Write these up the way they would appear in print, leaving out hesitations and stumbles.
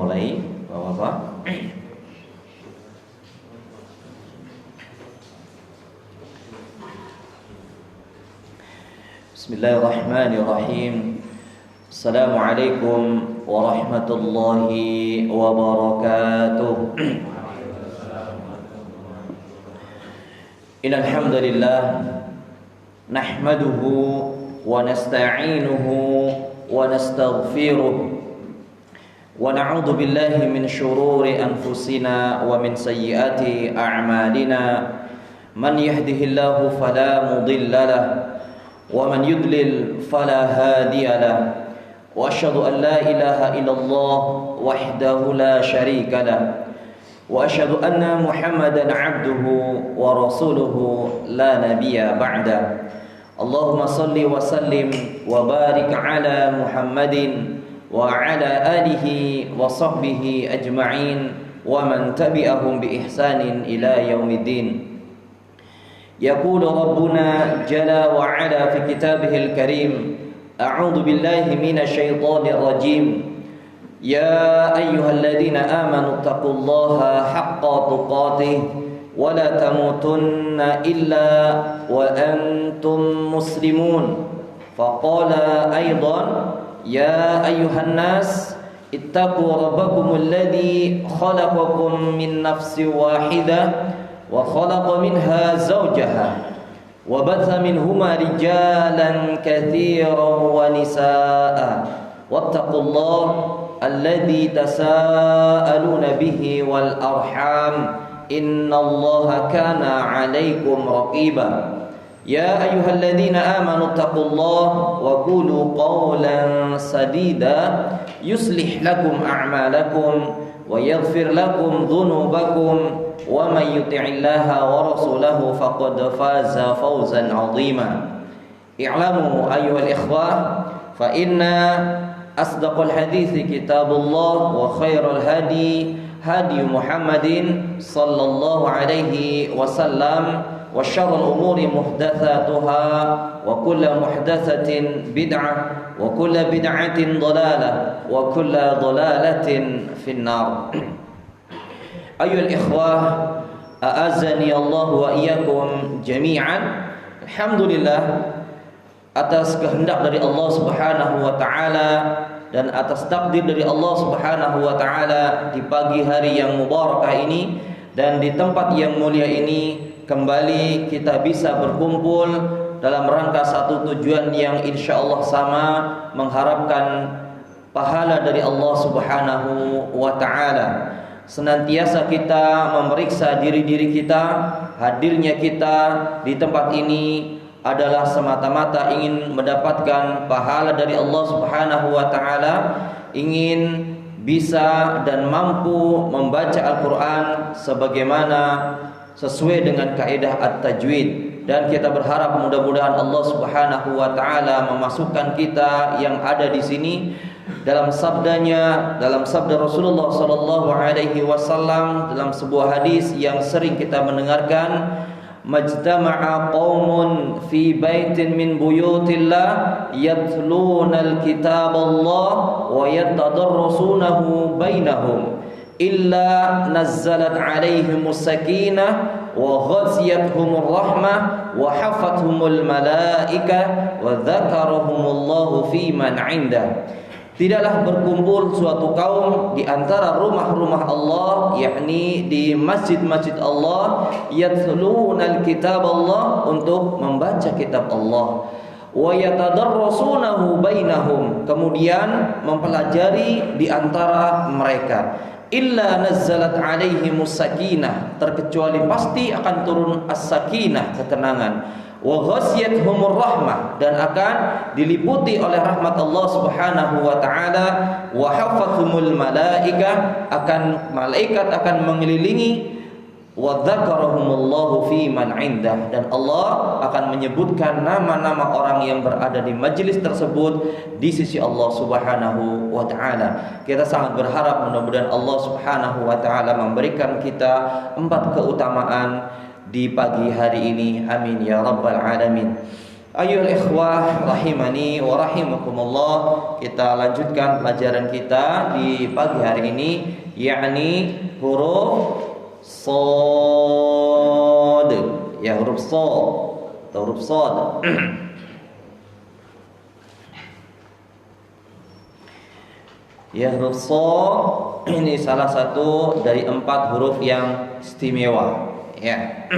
mulai, Bapak-bapak. Bismillahirrahmanirrahim. Assalamualaikum warahmatullahi wabarakatuh. Innal hamdalillah nahmaduhu wa nasta'inuhu wa nastaghfiruh wa na'udzu billahi min shururi anfusina wa min sayyiati a'malina. Man yahdihillahu fala mudilla lahu wa man yudlil fala hadiya lahu. Wa asyhadu an la ilaha illallah wahdahu la syarika lahu wa asyhadu anna Muhammadan 'abduhu wa rasuluhu la nabiyya ba'da. Allahumma salli wa sallim wa barik ala Muhammadin wa ala alihi wa sahbihi ajma'in wa man tabi'ahum bi ihsanin ila yaumiddin. Yaqulu rabbuna jalla wa ala fi kitabihil karim, a'udzu billahi minasy syaithanir rajim. Ya ayyuhalladzina amanu taqullaha haqqa tuqatih wa la tamutunna illa wa antum muslimun. Faqala aidan ya ayyuhan nas ittaqu rabbakumul ladzi khalaqakum min nafsin wahidah wa khalaqa minha zawjaha wa batha minhuma rijalan katsiran wa nisaa'a wattaqullaha alladzi tasaaluna bihi wal arham innallaha kana 'alaikum raqiba. Ya ayyuhalladzina amanu taqullaha wa qulu qawlan sadida yuslih lakum a'malakum wa yaghfir lakum dhunubakum wa may yuti'illaha wa rasulahu faqad faza fawzan 'azima. I'lamu ayyuhal ikhwah fa inna asdaqal hadithi kitabullah wa khairal hadi hadi Muhammadin sallallahu alaihi wasallam wa syarrul umuri muhdatsatuha wa kullu muhdatsatin bid'ah wa kullu bid'atin dhalalah wa kullu dhalalatin finnar. Ayyuhal ikhwah, a'azzani Allah wa iyyakum jami'an. Alhamdulillah, atas kehendak dari Allah Subhanahu wa taala dan atas takdir dari Allah Subhanahu wa taala, di pagi hari yang mubarakah ini dan di tempat yang mulia ini kembali kita bisa berkumpul dalam rangka satu tujuan yang insyaallah sama, mengharapkan pahala dari Allah Subhanahu wa taala. Senantiasa kita memeriksa diri-diri kita, hadirnya kita di tempat ini adalah semata-mata ingin mendapatkan pahala dari Allah Subhanahu wa taala, ingin bisa dan mampu membaca Al-Qur'an sebagaimana sesuai dengan kaidah at-tajwid, dan kita berharap mudah-mudahan Allah Subhanahu wa taala memasukkan kita yang ada di sini dalam sabdanya, dalam sabda Rasulullah sallallahu alaihi wasallam, dalam sebuah hadis yang sering kita mendengarkan, majtama'a qaumun fi baitin min buyutillah yatluna al-kitaballah wa yatadarrasunahu bainahum illa nazzalat alaihimus sakinah wa ghaziyatuhumur rahmah wa hafathumul malaikah wa dzakarahumullahu fi man 'indah. Tidaklah berkumpul suatu kaum di antara rumah-rumah Allah, yakni di masjid-masjid Allah, yatlunal kitab Allah, untuk membaca kitab Allah, wa yatadarrasunahu bainahum, kemudian mempelajari di antara mereka, illa nazzalat alaihimus sakinah, terkecuali pasti akan turun as-sakinah, ketenangan, wa ghasyiyatuhumur rahmah, dan akan diliputi oleh rahmat Allah Subhanahu wa taala, wa hafathumul malaikah, akan malaikat akan mengelilingi, wa dzakarahumullahu fi man 'indah, dan Allah akan menyebutkan nama-nama orang yang berada di majelis tersebut di sisi Allah Subhanahu wa taala. Kita sangat berharap mudah-mudahan Allah Subhanahu wa taala memberikan kita 4 keutamaan di pagi hari ini, amin ya rabbal alamin. Ayyuhal ikhwah rahimani wa rahimakumullah, kita lanjutkan pelajaran kita di pagi hari ini, yakni huruf shad. Ya, huruf shad atau huruf shad. Ya, huruf shad ini salah satu dari 4 huruf yang istimewa, ya.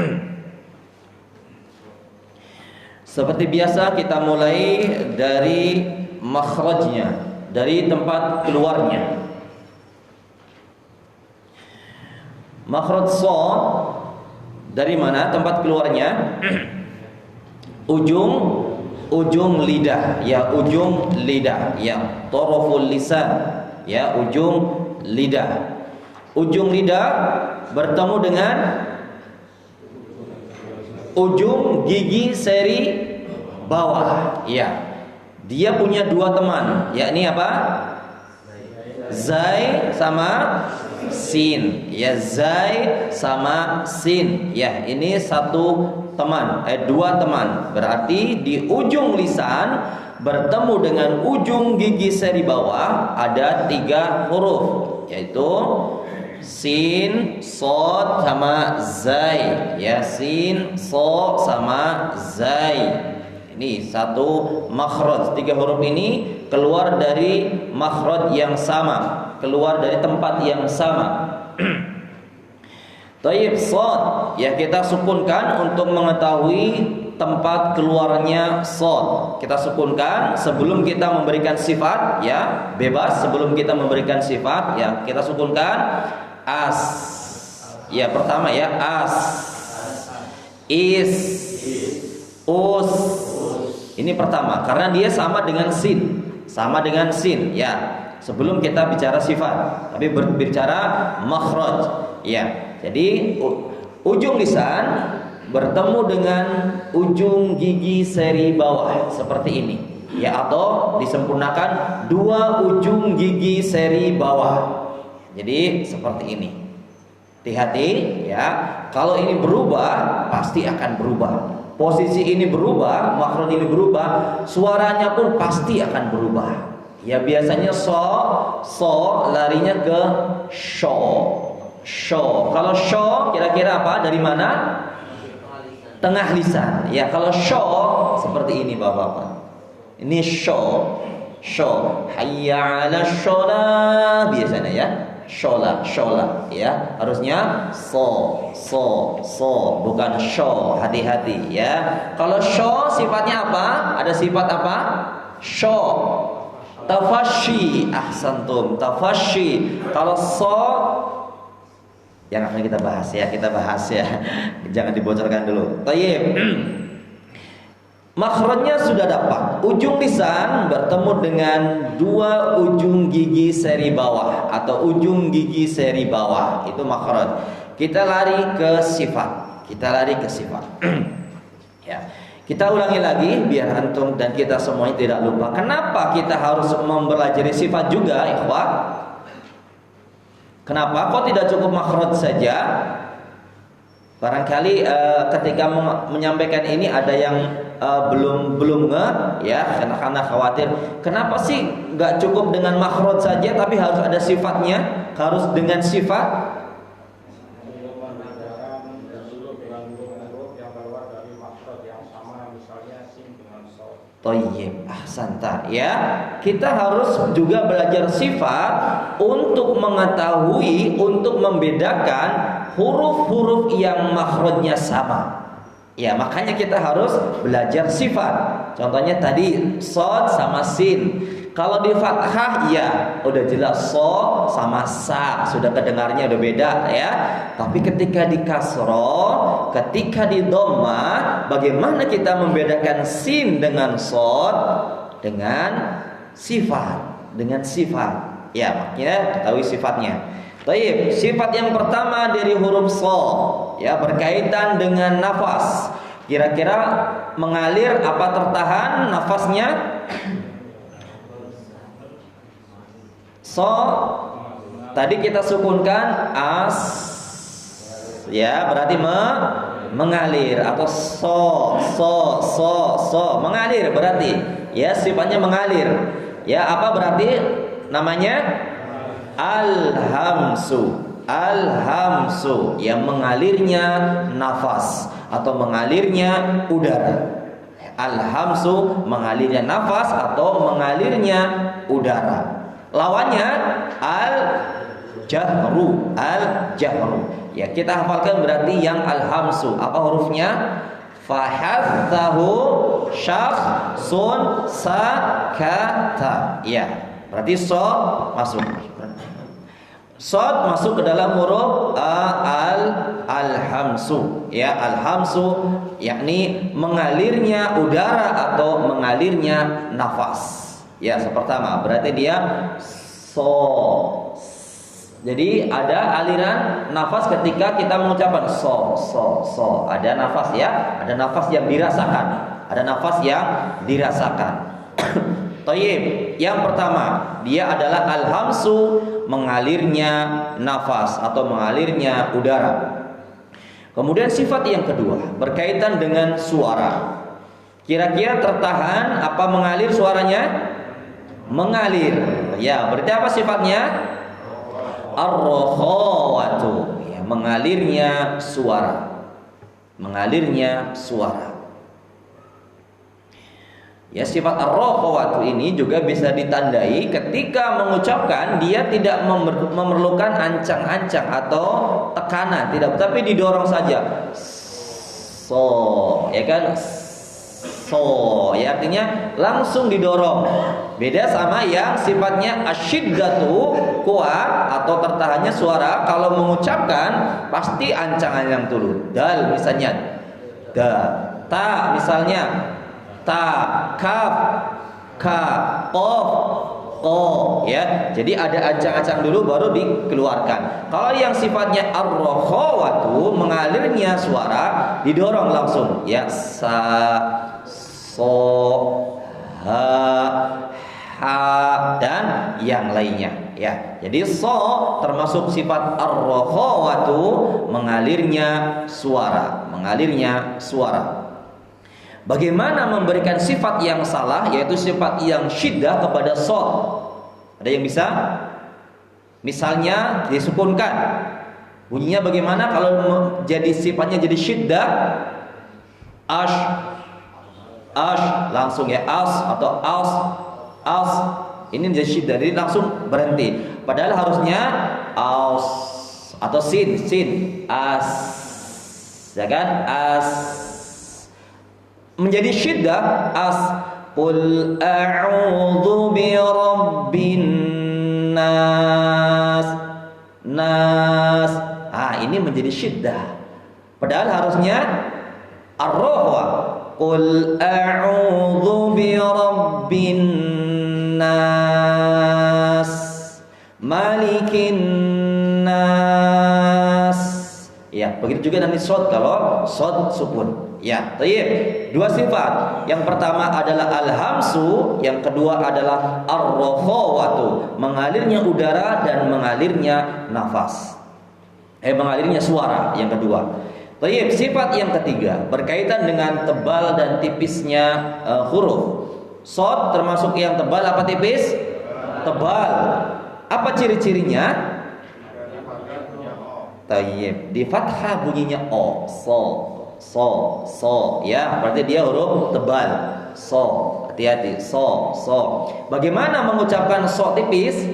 Seperti biasa kita mulai dari makhrajnya, dari tempat keluarnya. Makhraj shad dari mana tempat keluarnya? ujung lidah, ya, ujung lidah, ya, taraful lisan, ya, ujung lidah. Ujung lidah bertemu dengan ujung gigi seri bawah, ya. Dia punya 2 teman, yakni apa? Zai sama sin, ya, zai sama sin, ya. Ini satu teman, 2 teman. Berarti di ujung lisan bertemu dengan ujung gigi seri bawah ada 3 huruf, yaitu sin, shad sama zai, ya, sin, so sama zai. Ini satu makhraj. 3 huruf ini keluar dari makhraj yang sama, keluar dari tempat yang sama. Taib, shad, ya, kita sukunkan untuk mengetahui tempat keluarnya shad. Kita sukunkan sebelum kita memberikan sifat, ya, bebas. Sebelum kita memberikan sifat, ya, kita sukunkan. As, ya, pertama, ya, as, is, us. Ini pertama, karena dia sama dengan sin, ya. Sebelum kita bicara sifat, tapi berbicara makhraj, ya. Jadi ujung lisan bertemu dengan ujung gigi seri bawah seperti ini, ya, atau disempurnakan 2 ujung gigi seri bawah. Jadi seperti ini. Hati-hati, ya. Kalau ini berubah, pasti akan berubah. Posisi ini berubah, makhraj ini berubah, suaranya pun pasti akan berubah. Ya, biasanya so larinya ke sho. Kalau sho kira-kira apa? Dari mana? Tengah lisan. Ya, kalau sho seperti ini, Bapak-bapak. Ini sho. Hayya 'ala sholah biasanya, ya. Shola, ya, harusnya so, bukan sho. Hati-hati, ya. Kalau sho sifatnya apa? Ada sifat apa? Sho, tafashi, ahsantum, tafashi. Kalau so, yang akan kita bahas, ya, jangan dibocorkan dulu. Tayyib. Makhrajnya sudah dapat. Ujung lisan bertemu dengan 2 ujung gigi seri bawah atau ujung gigi seri bawah. Itu makhraj. Kita lari ke sifat. Ya. Kita ulangi lagi biar antum dan kita semuanya tidak lupa. Kenapa kita harus mempelajari sifat juga, ikhwah? Kenapa? Kok tidak cukup makhraj saja? Barangkali ketika menyampaikan ini ada yang belum nge, ya, karena khawatir. Kenapa sih nggak cukup dengan makhraj saja, tapi harus ada sifatnya, harus dengan sifat? Thayyib, ahsanta, ya. Kita harus juga belajar sifat untuk mengetahui, untuk membedakan huruf-huruf yang makhrajnya sama. Ya, makanya kita harus belajar sifat. Contohnya tadi shad sama sin. Kalau di fathah, ya, udah jelas so sama sa, sudah kedengarnya udah beda, ya. Tapi ketika di kasroh, ketika di dhamma, bagaimana kita membedakan sin dengan shad dengan sifat, ya, makanya ketahui sifatnya. Baik, sifat yang pertama dari huruf shad, ya, berkaitan dengan nafas. Kira-kira mengalir apa tertahan nafasnya? So, tadi kita sukunkan as, ya, berarti mengalir atau so mengalir berarti ya sifatnya mengalir. Ya, apa berarti namanya? Al-hamsu yang mengalirnya nafas atau mengalirnya udara. Al-hamsu mengalirnya nafas atau mengalirnya udara. Lawannya al-jahru. Ya, kita hafalkan berarti yang al-hamsu. Apa hurufnya? Fahathahu syakhsun sakata. Ya, berarti shad masuk. Shad masuk ke dalam huruf al-hamsu. Ya, al-hamsu yakni mengalirnya udara atau mengalirnya nafas. Ya, pertama berarti dia so. Jadi ada aliran nafas ketika kita mengucapkan so. Ada nafas ya, ada nafas yang dirasakan. Thayyib. Yang pertama, dia adalah al-hamsu, mengalirnya nafas atau mengalirnya udara. Kemudian sifat yang kedua berkaitan dengan suara. Kira-kira tertahan apa mengalir suaranya? Mengalir. Ya, berarti apa sifatnya? Ar-rakhawatu. Ya, mengalirnya suara. Ya, sifat ar-rakhawatu ini juga bisa ditandai ketika mengucapkan dia tidak memerlukan ancang-ancang atau tekanan, tidak, tapi didorong saja. So, ya kan? So, ya artinya langsung didorong. Beda sama yang sifatnya asyiddatu, kuat atau tertahannya suara. Kalau mengucapkan pasti ancang-ancang dulu. Dal misalnya, da. Ta misalnya, ta, kaf, ka, qaf, qa, ya. Jadi ada ancang-ancang dulu baru dikeluarkan. Kalau yang sifatnya ar-rakhawatu, mengalirnya suara, didorong langsung, ya. Sa, so, ha, dan yang lainnya, ya. Jadi so termasuk sifat ar-rakhawatu, mengalirnya suara. Bagaimana memberikan sifat yang salah, yaitu sifat yang syiddah kepada shad? Ada yang bisa? Misalnya disukunkan. Bunyinya bagaimana kalau jadi sifatnya jadi syiddah? Ash langsung ya, atau as. Ini menjadi syiddah, jadi langsung berhenti. Padahal harusnya as atau sin, as. Ya kan? As. Menjadi syiddah as. Qul a'udzu bi rabbin nas. Ini menjadi syiddah. Padahal harusnya ar-rakhwa. Qul a'udzu bi rabbin nas, malikin nas. Ya, begitu juga nanti shad kalau shad sukun. Ya, thayyib. Dua sifat. Yang pertama adalah al-hamsu, yang kedua adalah ar-rakhawatu, mengalirnya udara dan mengalirnya nafas. Mengalirnya suara yang kedua. Thayyib, sifat yang ketiga berkaitan dengan tebal dan tipisnya huruf. Shad termasuk yang tebal apa tipis? Tebal. Apa ciri-cirinya? Thayyib, di fathah bunyinya o, so, ya, berarti dia huruf tebal. So, hati-hati, so. Bagaimana mengucapkan so tipis?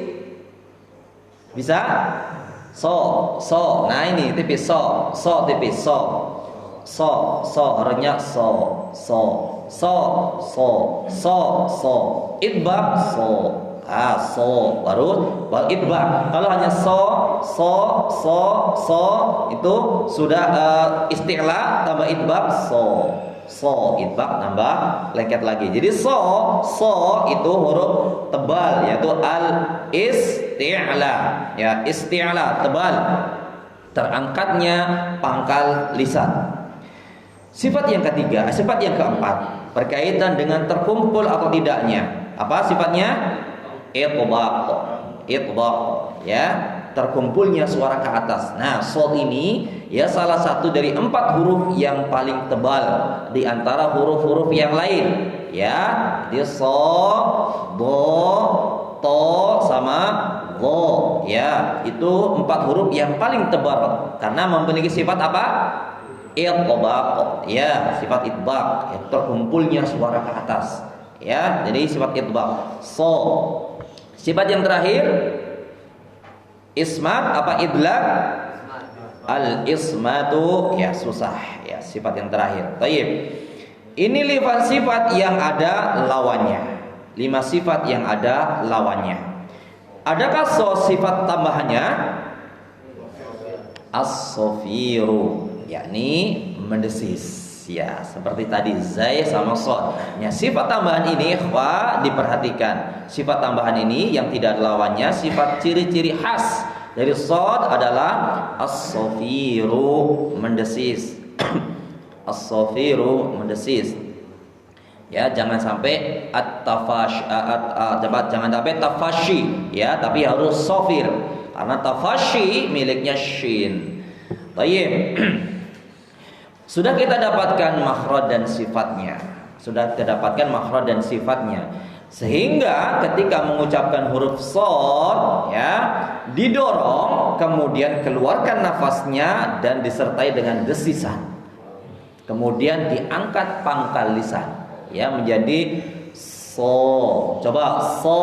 Bisa? So. Nah ini tipis so tipis so, harusnya so. Idbaq so baru idbaq. Kalau hanya so itu sudah isti'la tambah idbaq so idbaq tambah lengket lagi. Jadi so itu huruf tebal, yaitu al isti'la, ya, isti'la tebal, terangkatnya pangkal lisan. Sifat yang ketiga, sifat yang keempat berkaitan dengan terkumpul atau tidaknya. Apa sifatnya? Itbaq, ya. terkumpulnya suara ke atas. Nah, shad ini ya salah satu dari 4 huruf yang paling tebal di antara huruf-huruf yang lain. Ya, dia so, do, to sama go. Ya, itu 4 huruf yang paling tebal karena memiliki sifat apa? Itbaq. Ya, sifat itbaq, ya, terkumpulnya suara ke atas. Ya, jadi sifat itbaq. So, sifat yang terakhir ismat apa idlaq? Al-ismatu, ya susah ya, sifat yang terakhir. Taib. Ini 5 sifat yang ada lawannya. 5 sifat yang ada lawannya. Adakah sifat tambahannya? As-sofiru, yakni mendesis. Ya, seperti tadi zai sama shad. Ya, sifat tambahan ini diperhatikan. Sifat tambahan ini yang tidak ada lawannya, sifat ciri-ciri khas dari shad adalah as-sofiru, mendesis. As-sofiru, mendesis. Ya, jangan sampai jangan sampai tafashi, ya, tapi harus sofir. Karena tafashi miliknya shin. Baik. Sudah kita dapatkan makhraj dan sifatnya. Sehingga ketika mengucapkan huruf shad, ya, didorong, kemudian keluarkan nafasnya dan disertai dengan desisan. Kemudian diangkat pangkal lisan, ya, menjadi so. Coba so.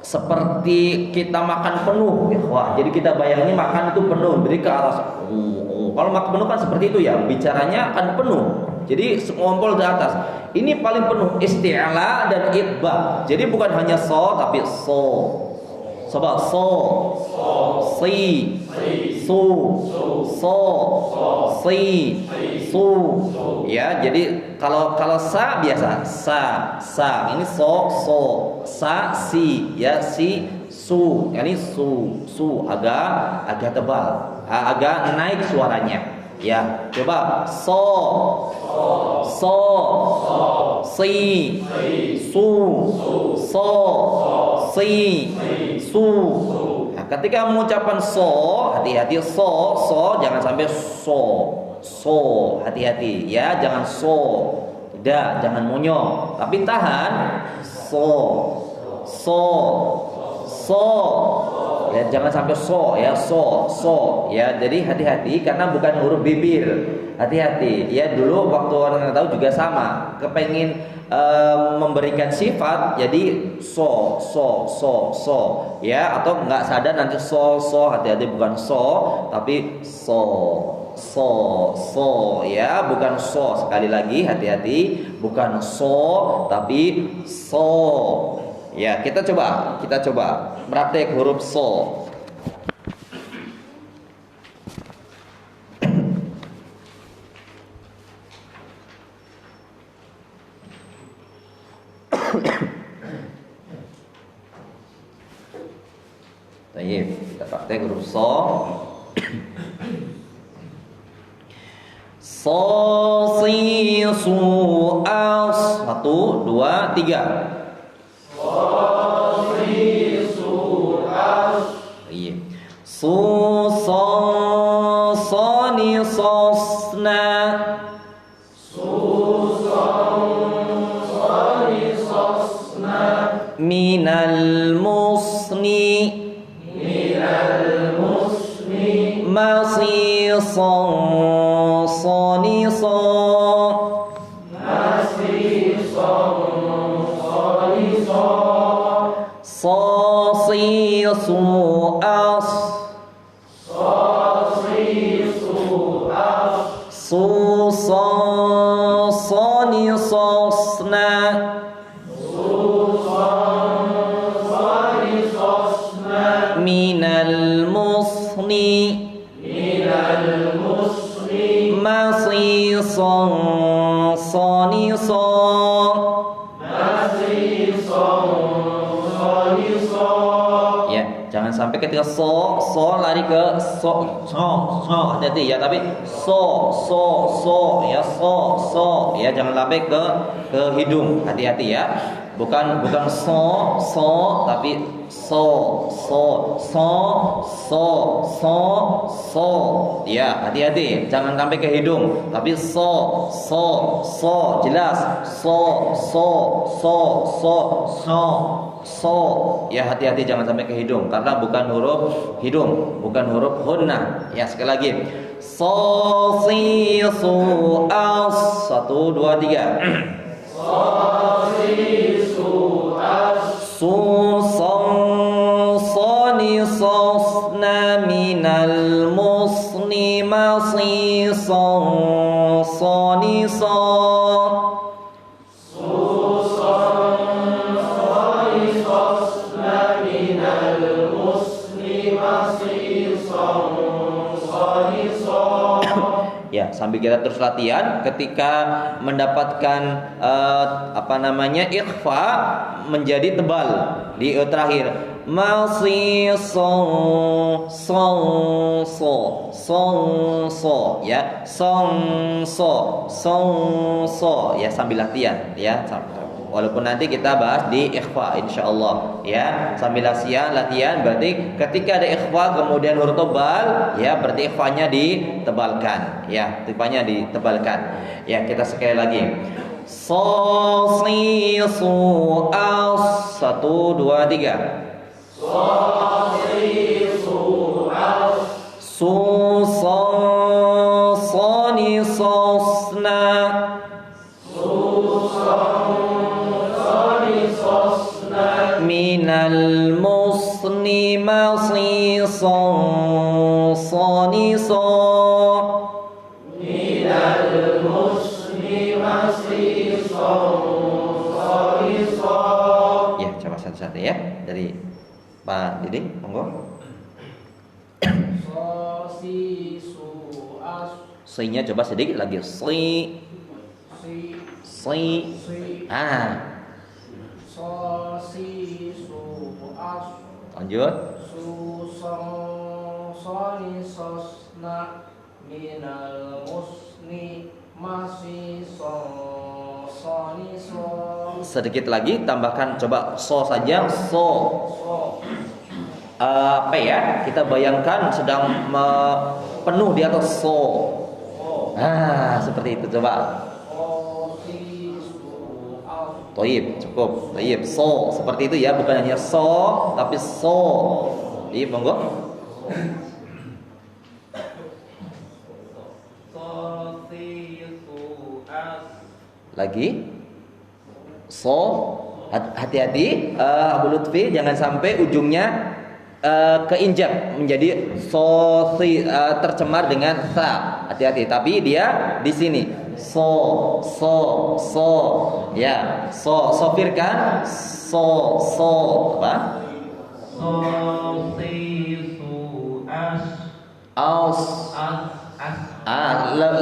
Seperti kita makan penuh, ya. Wah, jadi kita bayangin makan itu penuh, beri ke atas. Kalau makan penuh kan seperti itu ya, bicaranya akan penuh. Jadi ngompol di atas. Ini paling penuh, isti'la dan itba. Jadi bukan hanya so tapi so. Coba so, si, su, so, si, su. Ya, jadi kalau sa biasa sa. Ini so, sa, si, ya, si, su. Ini su agak tebal, agak naik suaranya. Ya, coba so, si, su, so, si, su. Nah, ketika mengucapkan so, hati-hati so, jangan sampai so, hati-hati ya, jangan so, tidak, jangan monyong, tapi tahan so, ya, jangan sampai so, ya, jadi hati-hati karena bukan huruf bibir, hati-hati ya. Dulu waktu orang tahu juga sama, kepengen memberikan sifat jadi so, ya, atau nggak sadar nanti so, hati-hati, bukan so tapi so, ya, bukan so. Sekali lagi hati-hati, bukan so tapi so. Ya, kita coba praktek huruf so. Baik, kita praktek huruf so. So, si, su, as. 1, 2, 3. Su, so, ni, sosna. Minal musni. Masi, so, ni, so. So, si, su, as. Su, so, ni, sosna. Minal musni. Masi, so, ni, so. Jangan sampai ketika so lari ke so, hati-hati ya, tapi so ya, so ya, jangan sampai ke hidung, hati-hati ya. Bukan so tapi so. Ya, hati-hati jangan sampai ke hidung, tapi so. Jelas. So. Ya, hati-hati jangan sampai ke hidung karena bukan huruf hidung, bukan huruf gunnah. Ya, sekali lagi. So si su as. 1 2 3. Su song soni sosna minal musni masi song soni so. Ya, sambil kita terus latihan, ketika mendapatkan ikhfa menjadi tebal di terakhir. Masih song so ya, song so ya, sambil latihan ya. Walaupun nanti kita bahas di ikhfa insyaallah ya, sambil latihan berarti ketika ada ikhfa kemudian huruf tebal ya, berarti ikhfanya ditebalkan ya, ikhfanya ditebalkan ya. Kita sekali lagi. So si su as. 1 2 3. So si su as. Su song soni sosna. Minal musni masi song soni so. Minal musni masi song soni so. Ya, coba satu-satu ya dari Pak Didi, monggo. So si su as. Si-nya coba sedikit lagi. Si. Ah. So si su as. Lanjut. Su song soni sosna minal musni masi song soni so. Sedikit lagi tambahkan coba so saja. So. Apa ya? Kita bayangkan sedang penuh di atas so. Seperti itu coba. Toib, cukup. Toib, so seperti itu ya, bukan hanya so tapi so. Iya, monggo. Lagi. So, hati-hati Abu Lutfi jangan sampai ujungnya keinjak menjadi so tercemar dengan sa. Hati-hati, tapi dia di sini. So ya, sofirkan so apa? Aus.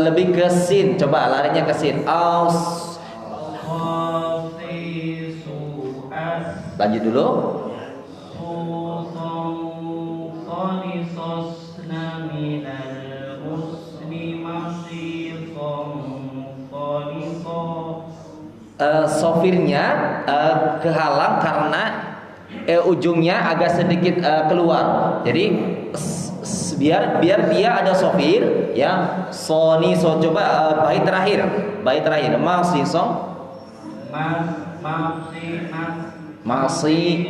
Lebih ke sin, coba larinya ke sin. Aus. Lanjut dulu. Sofirnya kehalang karena ujungnya agak sedikit keluar. Jadi biar dia ada sofir ya. Soni so, coba bait terakhir masih song masih.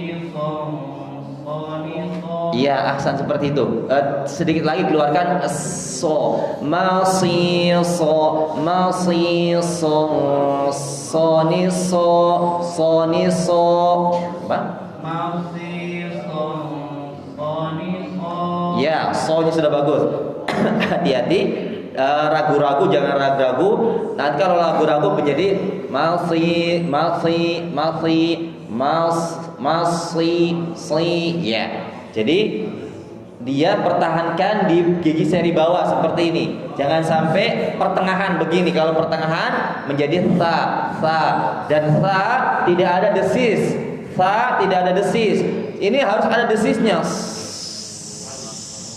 Iya, aksan seperti itu. Sedikit lagi keluarkan so. Masih so soni so. Apa? Ya, so-nya sudah bagus. Hati-hati, ragu-ragu, jangan ragu-ragu. Nanti kalau ragu-ragu menjadi masih, ya. Jadi dia pertahankan di gigi seri bawah seperti ini. Jangan sampai pertengahan begini. Kalau pertengahan menjadi sa, dan sa tidak ada desis. Ini harus ada desisnya.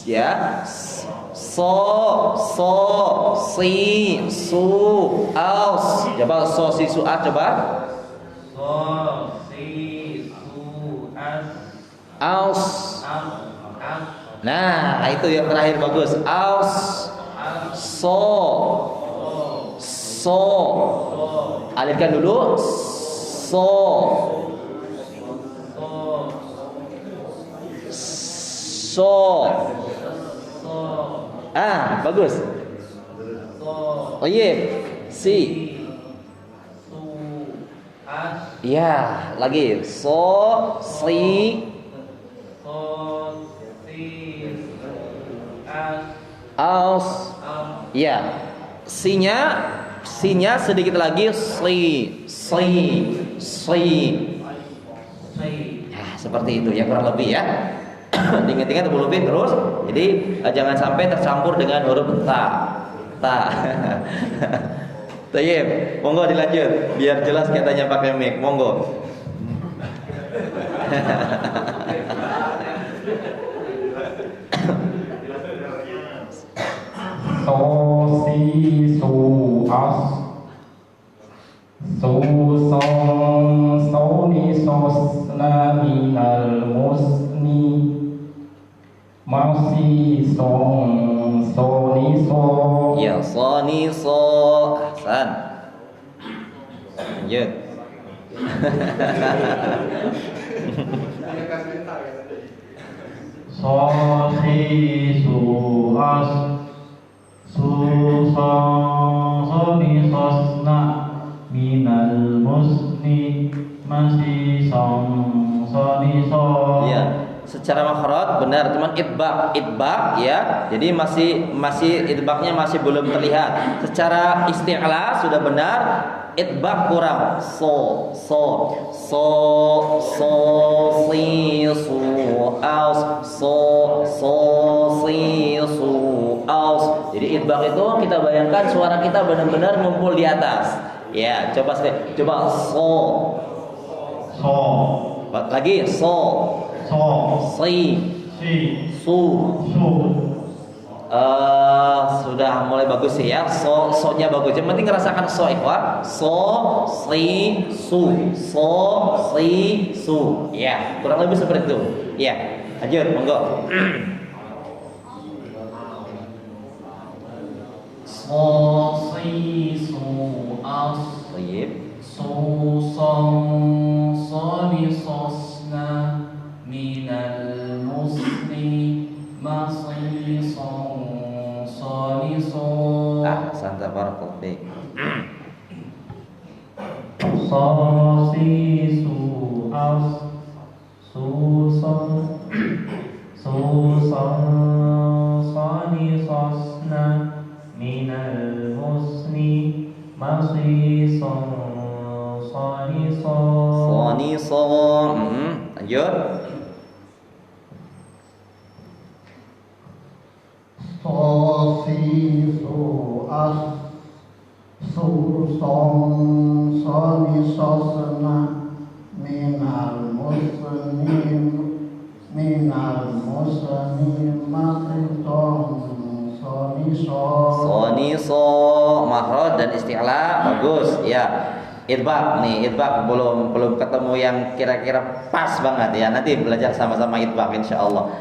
Ya. So, si, su, aus. Coba so, si, su, as, coba. Aus. Nah, itu yang terakhir bagus. Aus. So. So. Alifkan dulu. So. So. Bagus. Oh iya. Si. Ya, lagi. So, si. Aus. Ya. Sinya sedikit lagi. Si. Ya, seperti itu ya, kurang lebih ya. Diingat-ingat lebih terus. Jadi jangan sampai tercampur dengan huruf ta. Tayyib, monggo dilanjut biar jelas katanya pakai mic, monggo. So si su as su song so ni sos na minal musni masih song so ni so. Ya, so ni so. Ahsan. Lanjut. So si su as su song so ni sos na minal musni masih song so ni so. Ya, secara makhraj benar, cuman idbaq ya. Jadi masih idbaqnya masih belum terlihat. Secara isti'la sudah benar, idbaq kurang. So si su aus, si su aus. Jadi idbaq itu kita bayangkan suara kita benar-benar ngumpul di atas. Ya, coba so. Lagi so. Si. Su. Sudah mulai bagus sih ya. So-nya bagus. Yang penting ngerasakan so ikhwah. So, si, su. So, si, su. Ya, kurang lebih seperti itu. Ya, lanjut, monggo. So si su as. Baik. So song so ni sos na minal musni masih song so ni so. Santa barakallahu fiik. So si su as su song so ni sos na minal musni masih song so ni so. Lanjut. So si su as su song so ni sosna minal muslim masih song so ni so. Makhraj dan isti'la bagus ya. Idbaq belum ketemu yang kira-kira pas banget ya. Nanti belajar sama-sama idbaq insyaallah.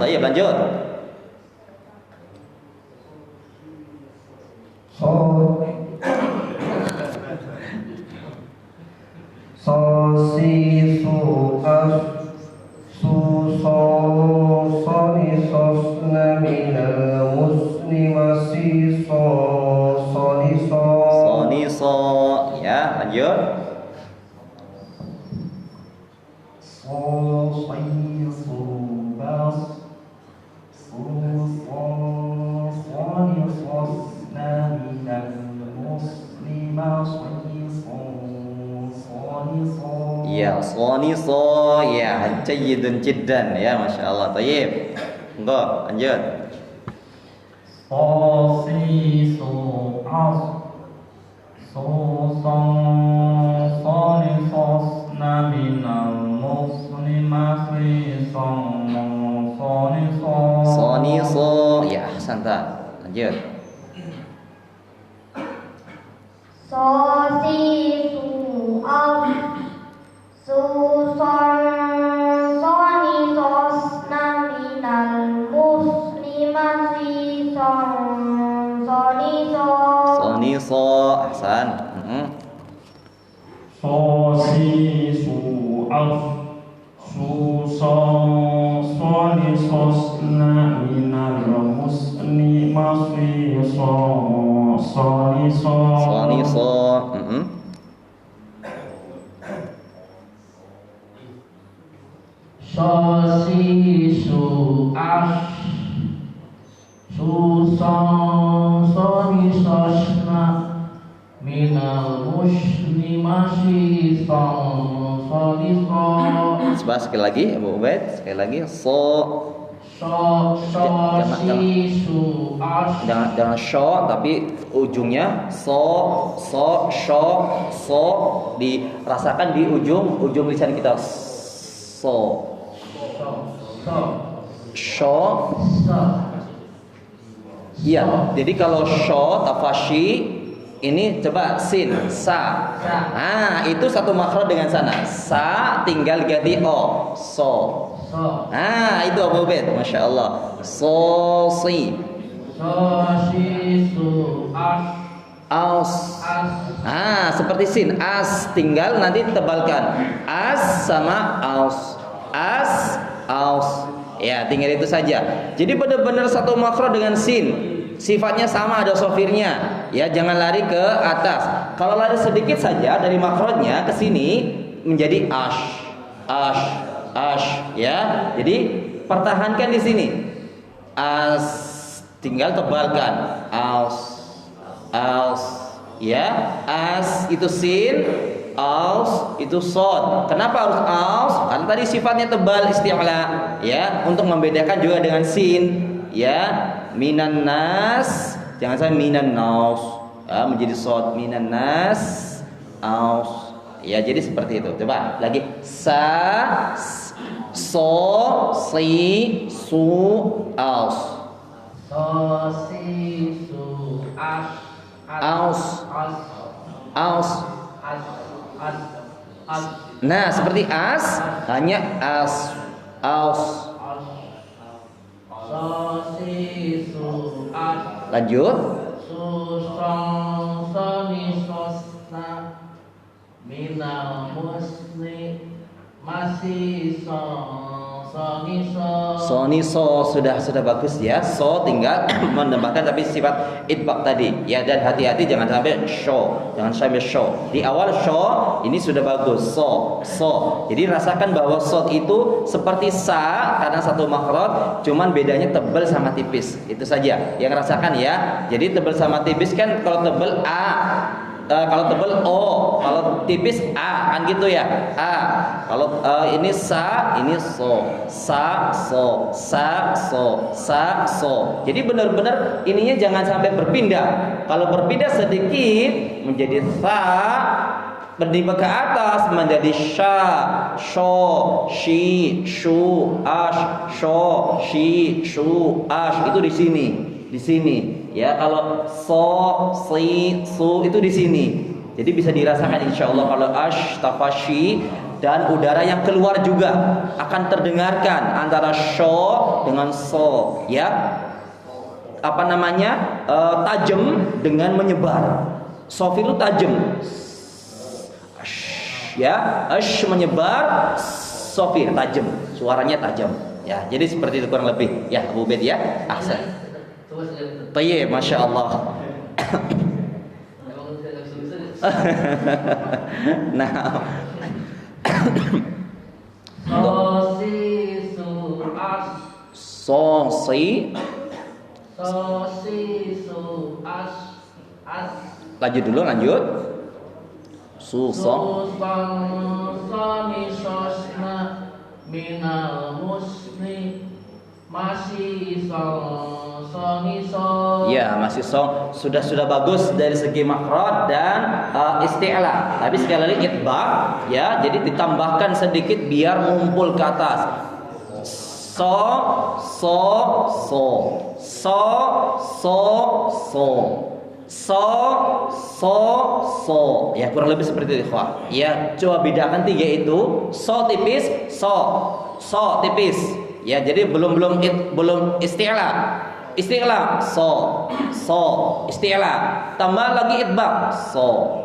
Baik, lanjut. So si su as su so ni sos na minal musni masih so ni so. Ya, lanjut. So si su bas su ni sos na minal musni masih so ni so. Ya, so ya, jayyidun jiddan ya, Masya Allah. Tayyib. Enggak, lanjut. So si su as so song so ni sos na minal musni masih song so ni so. Ya, santai. Lanjut. So si su as Soni so ahsan. So si su af su so ni sos na minal musni masri so ni so Soni so. So si su as su so ni sosna minal musni masih so ni so. Coba sekali lagi Abu Ubaid, sekali lagi so Si su as. Jangan sho tapi ujungnya so dirasakan di ujung lisan kita so sho. Iya, jadi kalau sho tafashi ini coba sin sa. Nah, itu satu makhraj dengan sana. Sa tinggal ganti o so. Ah, itu Abu Ubaid, Masya Allah. So si Su as. aus. Ah, seperti sin as, tinggal nanti tebalkan as sama aus. As aus. Ya, tinggal itu saja. Jadi benar-benar satu makhraj dengan sin. Sifatnya sama, ada sofirnya. Ya, jangan lari ke atas. Kalau lari sedikit saja dari makhrajnya ke sini menjadi ash, ya. Jadi pertahankan di sini. As, tinggal tebalkan. Aus, ya. As itu sin, aus itu sod. Kenapa harus aus? Karena tadi sifatnya tebal isti'la, ya, untuk membedakan juga dengan sin, ya. Minan nas, jangan sampai minan naus, ya, menjadi sod. Minan nas, aus. Ya, jadi seperti itu. Coba lagi. Sa, so, si, su, aus. So si su as. Aus. Nah, seperti as, hanya as. Aus. So si su as. Lanjut. Su song so ni sosna minal musni masih so ni so. So ni so sudah bagus ya. So tinggal menambahkan tapi sifat itbaq tadi. Ya, dan hati-hati jangan sampai show. Jangan sampai show. Di awal show ini sudah bagus. So. Jadi rasakan bahwa so itu seperti sa karena satu makhraj, cuman bedanya tebal sama tipis. Itu saja yang rasakan ya. Jadi tebal sama tipis kan, kalau tebal a, kalau tebal o, kalau tipis a, kan gitu ya. A. Kalau ini sa, ini so. Sa, so. Jadi benar-benar ininya jangan sampai berpindah. Kalau berpindah sedikit menjadi sa, berpindah ke atas menjadi sha, sho, shi, shu, ash, sho, shi, shu, ash. Itu di sini. Ya, kalau so, si, su itu di sini. Jadi bisa dirasakan insya Allah kalau ash, tafashi, dan udara yang keluar juga akan terdengarkan antara sho dengan so. Ya, apa namanya? Tajam dengan menyebar. Sofi itu tajam. Ya, ash menyebar, sofi tajam. Suaranya tajam. Ya, jadi seperti itu kurang lebih. Ya, Abu Ubaid ya. Ahsan. Tayyib, Masya Allah. Nah, So si su as. so si. So si su as. Lanjut dulu, lanjut. Su so. So ni sosna minal musni masih so ni so. Ya, masih so. Sudah bagus dari segi makhraj dan isti'la. Tapi sekali lagi itbaq, ya. Jadi ditambahkan sedikit biar ngumpul ke atas. So. So, so. Ya, kurang lebih seperti itu, ikhwah. Ya, coba bedakan tiga itu. So tipis, so tipis. Ya, jadi belum isti'la. Isti'la, so, isti'la. Tambah lagi idbaq, so.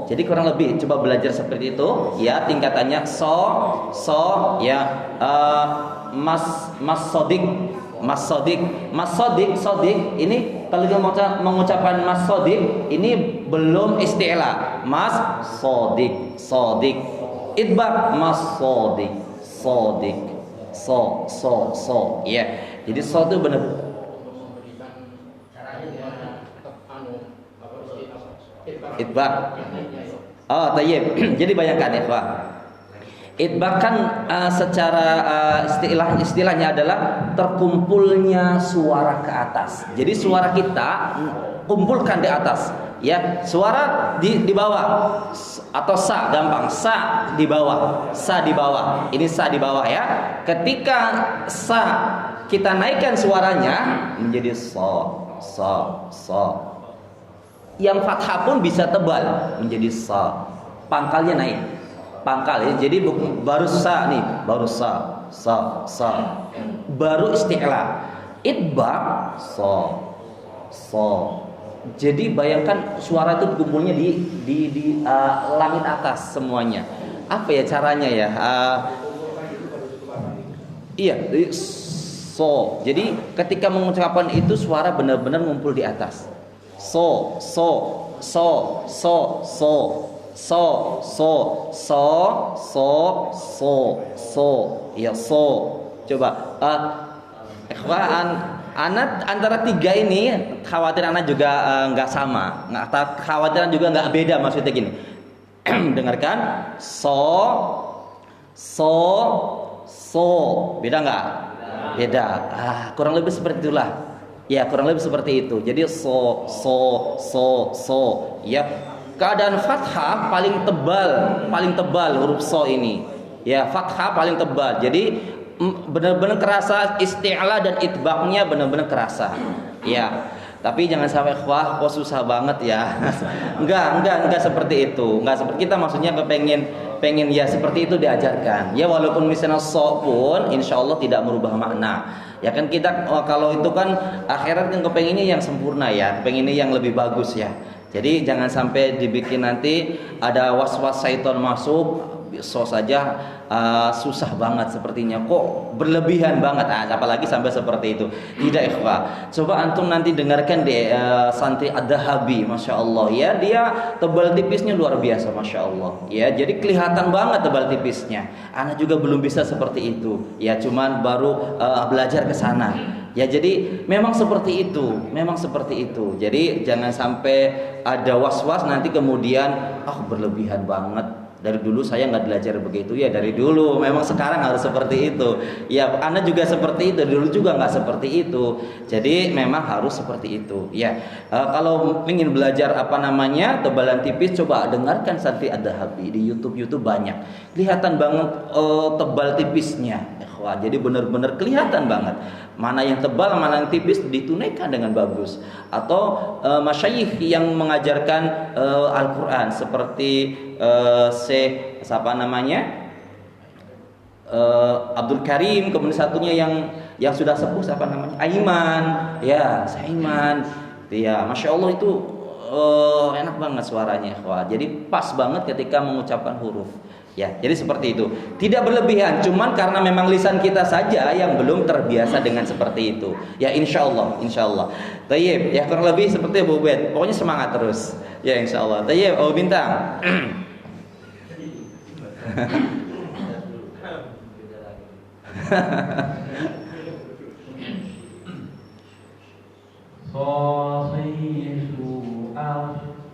Jadi kurang lebih coba belajar seperti itu. Ya, tingkatannya so, ya. Mas sodik ini kalau kita mengucapkan mas sodik ini belum isti'la. Mas sodik idbaq mas sodik so ya. Jadi so itu benar idbaq. Oh, tayyib. Jadi bayangkan ya, Pak. Idbaq kan secara istilahnya adalah terkumpulnya suara ke atas. Jadi suara kita kumpulkan di atas, ya. Suara di bawah atau sa gampang, sa di bawah. Ini sa di bawah ya. Ketika sa kita naikkan suaranya menjadi so. Yang fathah pun bisa tebal menjadi sa. Pangkalnya naik. Pangkal ya. Jadi baru sa nih, baru sa. Baru isti'la. Idbaq so. Jadi bayangkan suara itu kumpulnya di langit atas semuanya. Apa ya caranya ya? Iya, so. Jadi ketika mengucapkan itu suara benar-benar ngumpul di atas. So. Ya, so. Coba ikhwan, anak antara tiga ini khawatir anak juga nggak sama, khawatiran juga nggak beda, maksudnya gini. Dengarkan, so, beda nggak? Beda. Kurang lebih seperti itulah. Ya, kurang lebih seperti itu. Jadi so. Ya, keadaan fathah paling tebal huruf so ini. Ya, fathah paling tebal. Jadi benar-benar kerasa isti'la dan itbaqnya benar-benar kerasa. Ya. Tapi jangan sampai kok susah banget ya. Enggak seperti itu. Enggak seperti kita, maksudnya pengen ya seperti itu diajarkan. Ya, walaupun misalnya so pun insyaallah tidak merubah makna. Ya kan kita kalau itu kan akhirat kan kepengennya yang sempurna ya, kepengennya yang lebih bagus ya. Jadi jangan sampai dibikin nanti ada was-was syaitan masuk, so saja susah banget sepertinya, kok berlebihan banget, apalagi sampai seperti itu. Tidak, ikhwah. Coba antum nanti dengarkan deh santri Ad-Dahabi, masya Allah ya, dia tebal tipisnya luar biasa, masya Allah ya. Jadi kelihatan banget tebal tipisnya. Anak juga belum bisa seperti itu ya, cuman baru belajar ke sana. Ya, jadi memang seperti itu. Jadi jangan sampai ada was-was nanti kemudian berlebihan banget. Dari dulu saya nggak belajar begitu ya, dari dulu memang sekarang harus seperti itu. Ya, Anda juga seperti itu, dulu juga nggak seperti itu. Jadi memang harus seperti itu. Ya, kalau ingin belajar tebalan tipis, coba dengarkan santri Ad-Dahabi di YouTube banyak. Kelihatan banget tebal tipisnya. Wah, jadi benar-benar kelihatan banget mana yang tebal, mana yang tipis, ditunaikan dengan bagus. Atau masyayikh yang mengajarkan Al-Quran seperti Syekh Abdul Karim, kemudian satunya yang sudah sepuh Aiman, ya, Aiman. Ya, masya Allah itu enak banget suaranya. Wah, jadi pas banget ketika mengucapkan huruf. Ya, jadi seperti itu. Tidak berlebihan, cuman karena memang lisan kita saja yang belum terbiasa dengan seperti itu. Ya, insya Allah. Tayyib, ya kurang lebih seperti Abu Ubed. Pokoknya semangat terus. Ya, insya Allah. Tayyib, Abu Bintang.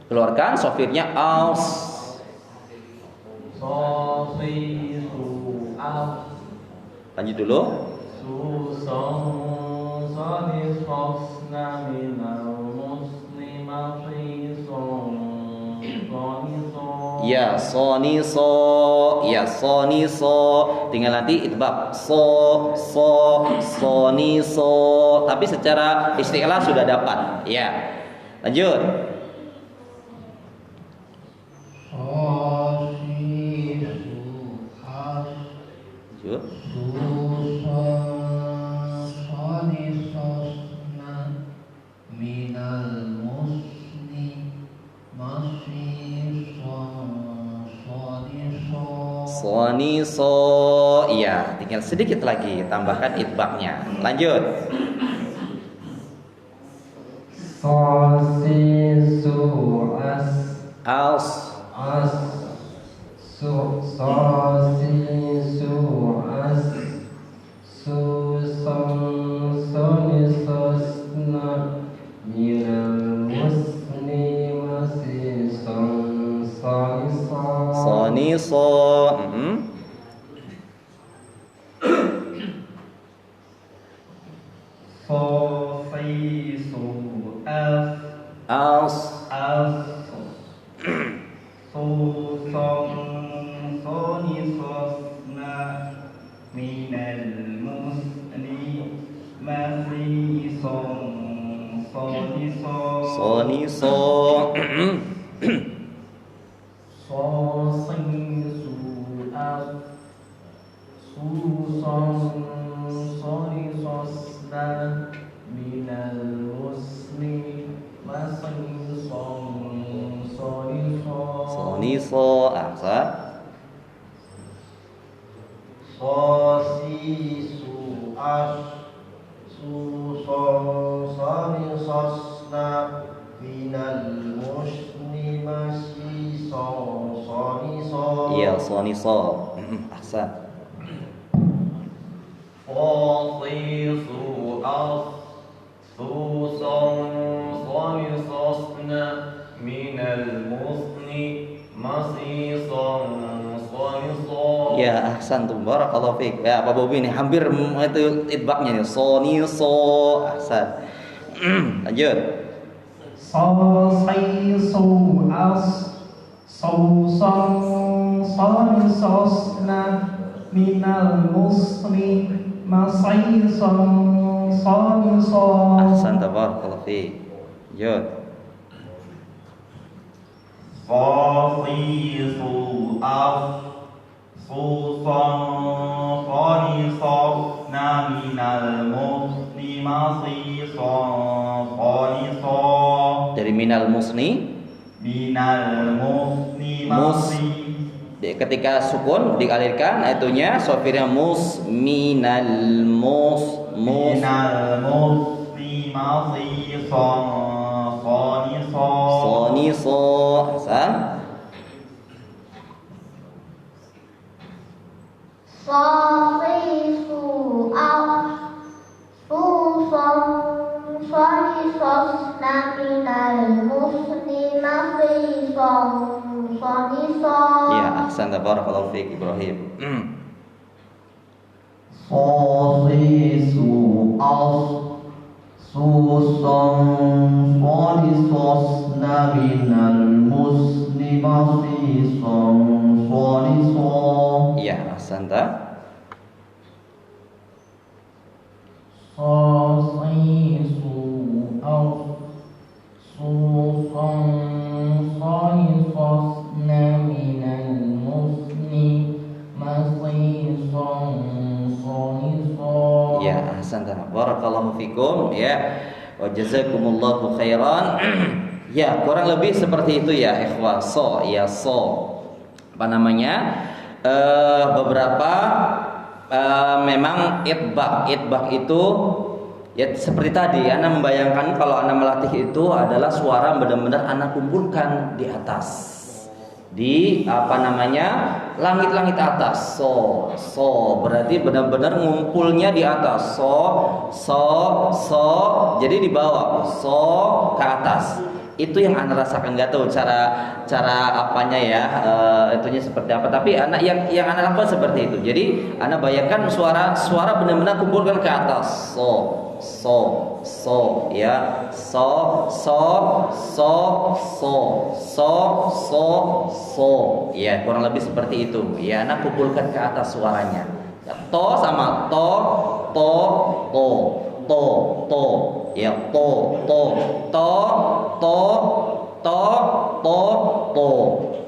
Keluarkan sofirnya aus. Lanjut dulu. Ya, soni so. Ya, soni so. Tinggal nanti itbaq. Soni so. Tapi secara istilah sudah dapat. Ya. Lanjut. Lanjut. Soni so. Iya, tinggal sedikit lagi tambahkan itbaqnya. Lanjut. As. Soni so. As. Soni so. Soni so. Ahsan. Iya, soni so. Ahsan. Ya, ahsan tuh, barakallahu fiik. Ya, Pak Bobi ini hampir itu itbaqnya nih. Soni so. Ahsan. Lanjut. Ahsan, barakallahu fiik. Lanjut. Dari minal musni. Ketika sukun dialirkan itunya sofirnya minal soni so. Ahsan. Ya, ahsan, barakallahu fiik Ibrahim. Ya, ahsan ta. Ya, ahsan ta. Barakallahu fikum ya. Wa jazakumullahu khairan. Ya, kurang lebih seperti itu ya, ikhwah. So. Apa namanya? Beberapa memang itbaq itu ya seperti tadi Anda membayangkan kalau Anda melatih itu adalah suara benar-benar Anda kumpulkan di atas. Di apa namanya? Langit-langit atas. So berarti benar-benar ngumpulnya di atas. So. Jadi di bawah. So ke atas. Itu yang anak rasakan, nggak tahu cara apanya ya, itunya seperti apa. Tapi anak yang anak lakukan seperti itu. Jadi anak bayangkan suara benar-benar kumpulkan ke atas. So ya, so ya, kurang lebih seperti itu ya. Anak kumpulkan ke atas suaranya ya, to sama to ya, to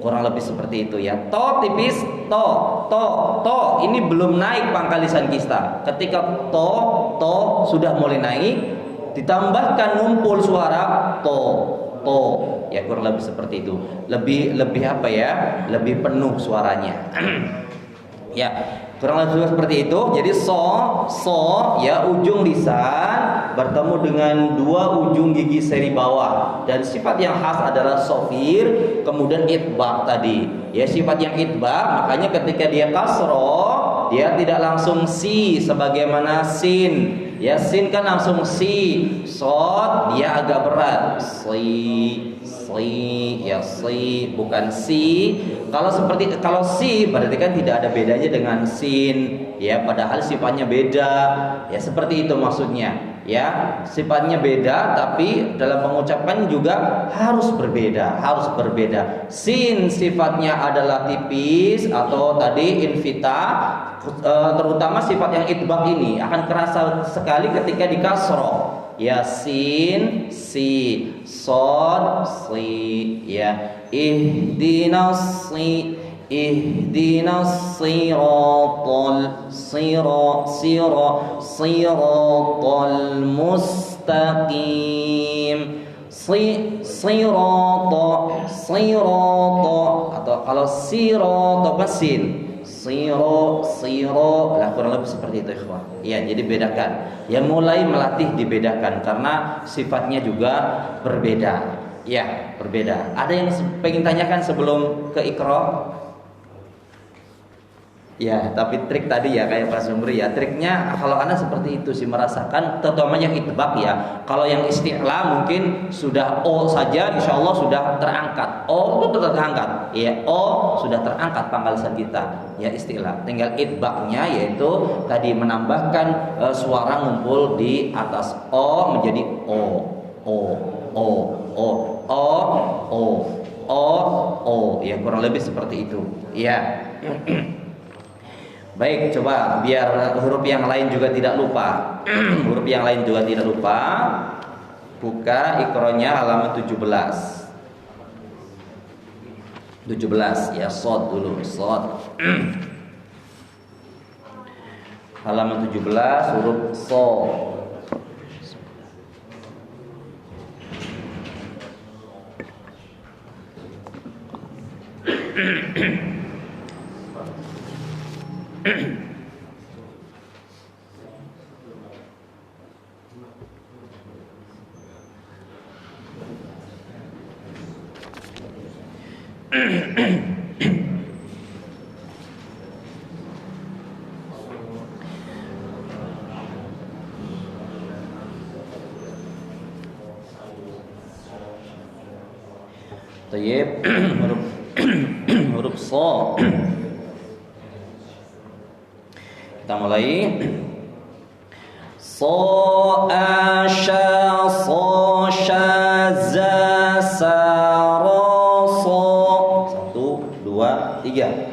kurang lebih seperti itu ya. To tipis, to ini belum naik pangkal lisan kita. Ketika to sudah mulai naik, ditambahkan ngumpul suara to ya, kurang lebih seperti itu. Lebih apa ya, lebih penuh suaranya. Ya, kurang lebih seperti itu. Jadi so ya, ujung lisan bertemu dengan dua ujung gigi seri bawah, dan sifat yang khas adalah sofir, kemudian itbaq tadi ya, sifat yang itbaq. Makanya ketika dia kasroh, dia tidak langsung si sebagaimana sin ya. Sin kan langsung si, sod dia agak berat, si ya, si bukan si. Kalau si berarti kan tidak ada bedanya dengan sin ya, padahal sifatnya beda ya, seperti itu maksudnya ya. Sifatnya beda tapi dalam pengucapan juga harus berbeda. Sin sifatnya adalah tipis atau tadi invita, terutama sifat yang itbaq ini akan kerasa sekali ketika dikasroh ya. Sin si, sod si ya. Ihdinas siratal mustaqim. Sirata, atau kalau sirata kan sin, siro lah, kurang lebih seperti itu ikhwan ya. Jadi bedakan ya, mulai melatih dibedakan karena sifatnya juga berbeda ya, berbeda. Ada yang pengen tanyakan sebelum ke Iqra? Ya, tapi trik tadi ya kayak Pak Sumri ya, triknya kalau Anda seperti itu sih, merasakan terutama yang itbaq ya. Kalau yang isti'la mungkin sudah o saja insya Allah sudah terangkat, o itu terangkat ya, o sudah terangkat pangkal lisan kita ya, isti'la. Tinggal itbaqnya yaitu tadi menambahkan suara ngumpul di atas o menjadi o ya, kurang lebih seperti itu ya. Baik, coba biar huruf yang lain juga tidak lupa. Huruf yang lain juga tidak lupa. Buka Iqra-nya halaman 17 ya, shod dulu, shod. Halaman 17 huruf so. Tayyib. huruf so. Kita mulai. So asha so sha za sa ro so. 1 2 3.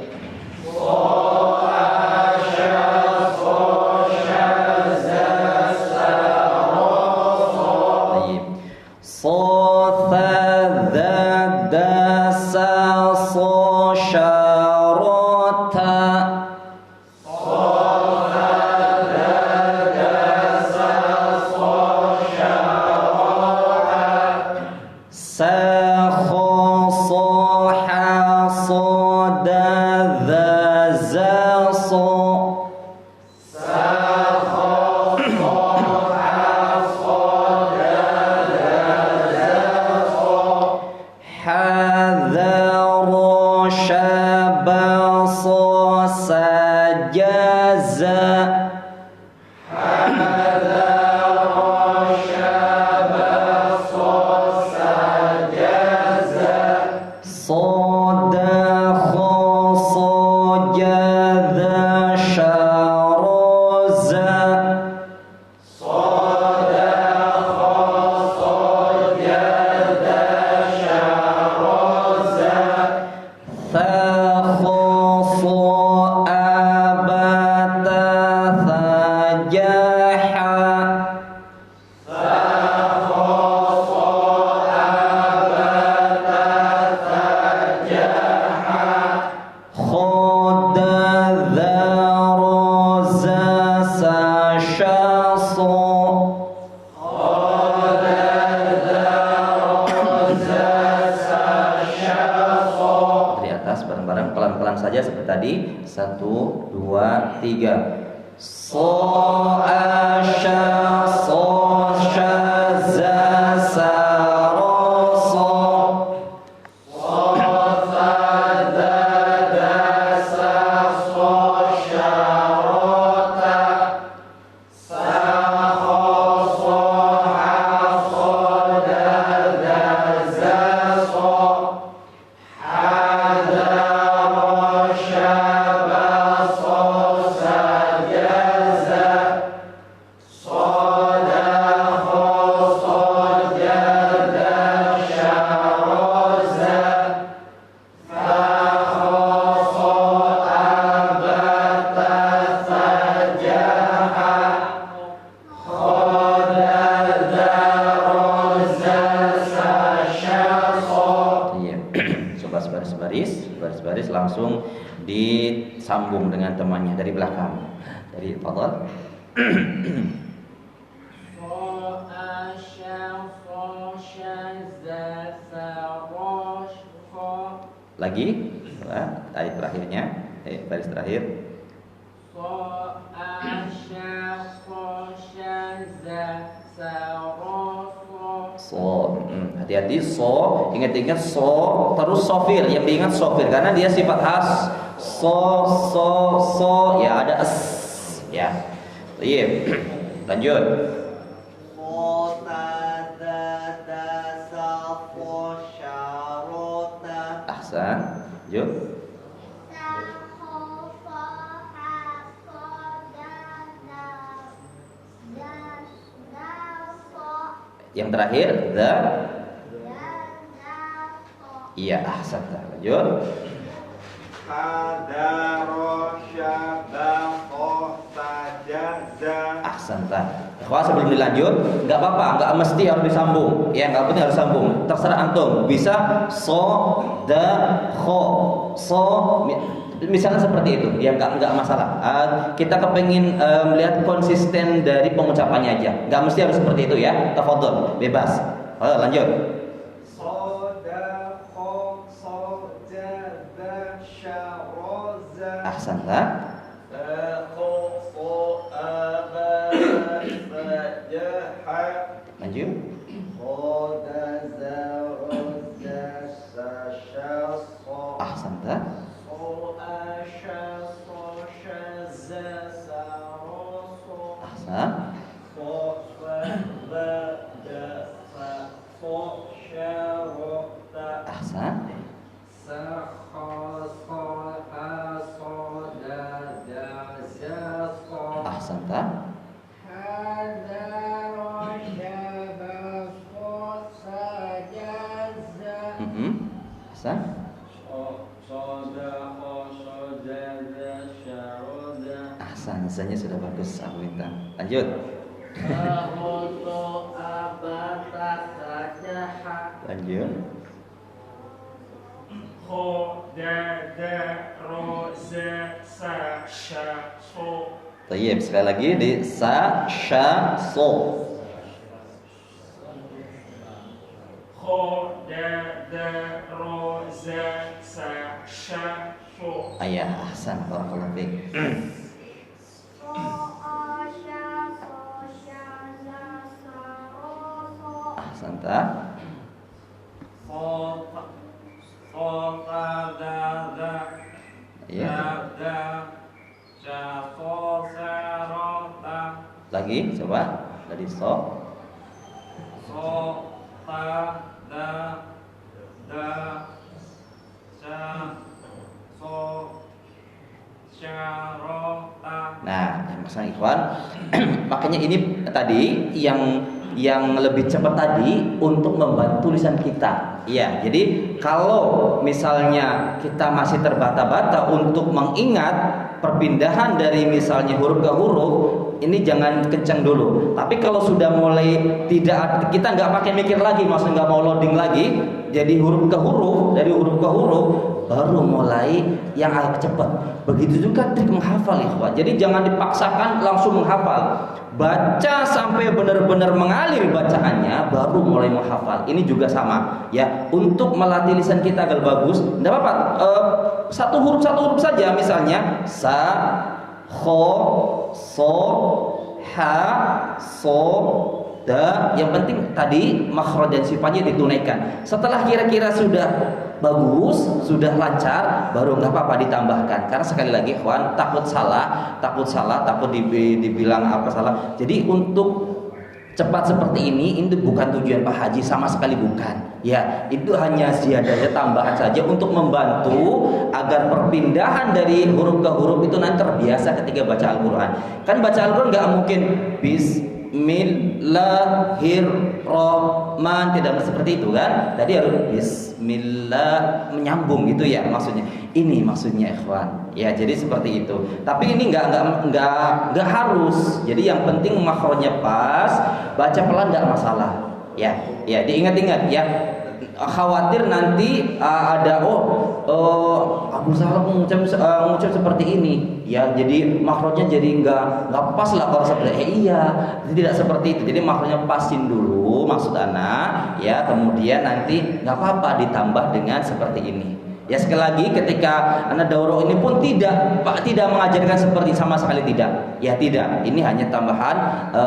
1, 2, 3. So asha so sha za sa ro so baris-baris langsung disambung dengan temannya dari belakang. Dari fadhal. Lagi, ayat terakhirnya, baris terakhir. So, hati-hati so, ingat-ingat so, terus sofir, yang diingat sofir karena dia sifat khas. So, ya ada s, ya. Iya, lanjut. Ahsan, lanjut. Yang terakhir the. Iya, ahsan. Lanjut. Ahsan. Kalau sebelum dilanjut, nggak apa-apa, nggak mesti harus disambung. Ya, nggak penting harus sambung. Terserah antum. Bisa so, the, kho, so. Misalnya seperti itu, ya nggak masalah. Kita kepengin melihat konsisten dari pengucapannya aja. Nggak mesti harus seperti itu ya. Tafadhol, bebas. Lanjut. Ahsan lah. Lanjut. Ahsan lah. Ahsan. Ahsan. Ahsan tak? Ahsan. Ahsan, hasannya sudah bagus, aku minta. Lanjut. Lanjut. Tayyib, sekali lagi di sa, sha, so. Ayah, ahsan, barakallahu fiik. Ahsan ta. Iya. Lagi, coba dari so. Nah, maksudnya ikhwan, makanya ini tadi yang lebih cepat tadi untuk membantu tulisan kita. Iya, jadi kalau misalnya kita masih terbata-bata untuk mengingat perpindahan dari misalnya huruf ke huruf, ini jangan kencang dulu. Tapi kalau sudah mulai tidak, kita nggak pakai mikir lagi, maksudnya nggak mau loading lagi, jadi huruf ke huruf, dari huruf ke huruf, baru mulai yang agak cepat. Begitu juga trik menghafal, ikhwan. Jadi jangan dipaksakan langsung menghafal. Baca sampai benar-benar mengalir bacaannya, baru mulai menghafal. Ini juga sama, ya. Untuk melatih lisan kita agar bagus, tidak apa-apa. satu huruf saja, misalnya sa, kho, so, ha, so, da. Yang penting tadi makhraj dan sifatnya ditunaikan. Setelah kira-kira sudah bagus, sudah lancar, baru nggak apa-apa ditambahkan. Karena sekali lagi ikhwan, takut salah, takut dibilang apa salah. Jadi untuk cepat seperti ini itu bukan tujuan Pak Haji, sama sekali bukan. Ya, itu hanya ziyadahnya, tambahan saja untuk membantu agar perpindahan dari huruf ke huruf itu nanti terbiasa ketika baca Al-Quran. Kan baca Al-Quran nggak mungkin Bismillahirrahman, tidak seperti itu kan? Tadi harus Bismillah, menyambung gitu ya maksudnya. Ini maksudnya ikhwan. Ya, jadi seperti itu. Tapi ini nggak harus. Jadi yang penting makhrajnya pas, baca pelan nggak masalah. Ya, diingat-ingat ya. Khawatir nanti ada Abu Salah mengucap seperti ini ya, jadi makhrajnya jadi nggak pas lah kalau seperti tidak seperti itu. Jadi makhrajnya pasin dulu maksud anak ya, kemudian nanti nggak apa-apa ditambah dengan seperti ini. Ya, sekali lagi ketika anak daurah ini pun tidak mengajarkan seperti, sama sekali tidak. Ya, tidak. Ini hanya tambahan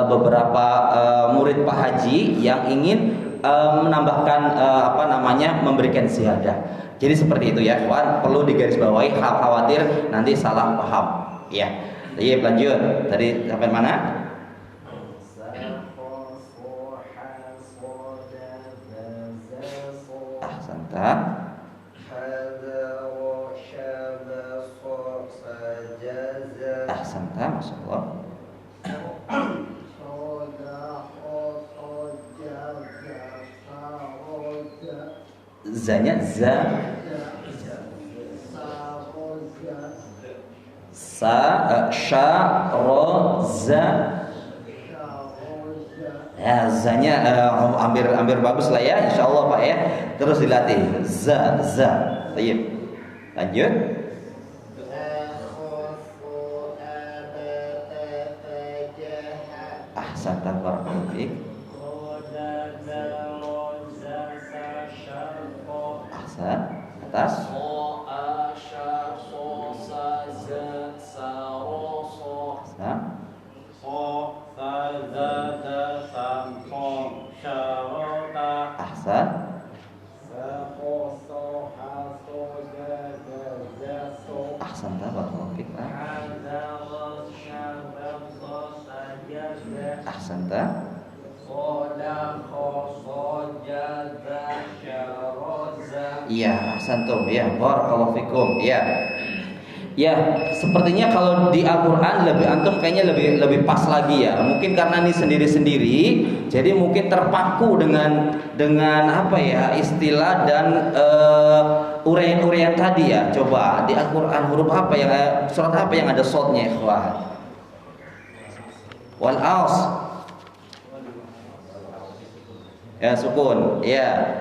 beberapa murid Pak Haji yang ingin menambahkan memberikan ziyadah. Jadi seperti itu ya, kawan, perlu digarisbawahi, khawatir nanti salah paham. Ya. Jadi lanjut. Tadi sampai mana? Ahsanta. Ahsanta, masyaallah. Zanya za, sha, ro, za. Ya, zanya hampir bagus lah ya, insyaallah Pak ya. Terus dilatih za. Baik. Lanjut. Ahsanta, barakallahu fiik. Atas. Ahsan. Ahsan, barakallahu fiik. Ahsan. Iya, ahsantum ya, barakallahu fikum. Ya. Ya, sepertinya kalau di Al-Qur'an lebih antum kayaknya lebih pas lagi ya. Mungkin karena ini sendiri-sendiri, jadi mungkin terpaku dengan apa ya, istilah dan uraian-uraian tadi ya. Coba di Al-Qur'an huruf apa yang surat apa yang ada shadnya, ikhwan? Wal aus. Ya, sukun. Ya.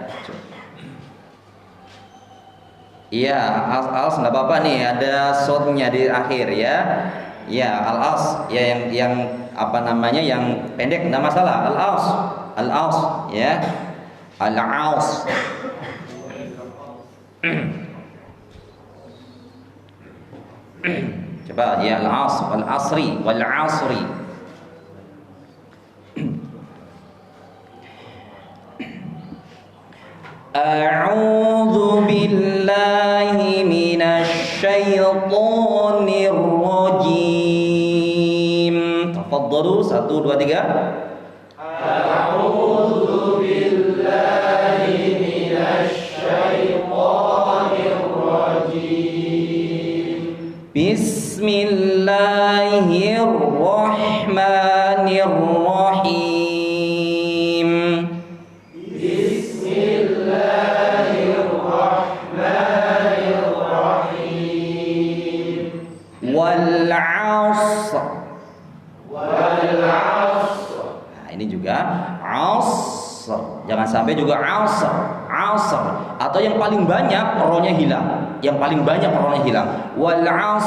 Iya, al-as nggak apa-apa nih, ada shadnya di akhir ya. Ya, al-as ya, yang apa namanya, yang pendek nggak masalah. Al-as ya, al-aus. Coba ya, al-as, wal-asri, wal-asri. A'udzu billahi minasy syaithanir rajim. Tafadhalu, 1 2 3. A'udzu billahi minasy syaithanir rajim. Bismillahirrahmanirrahim. Nah, ini juga asr. Jangan sampai juga asr atau yang paling banyak rohnya hilang. Wal as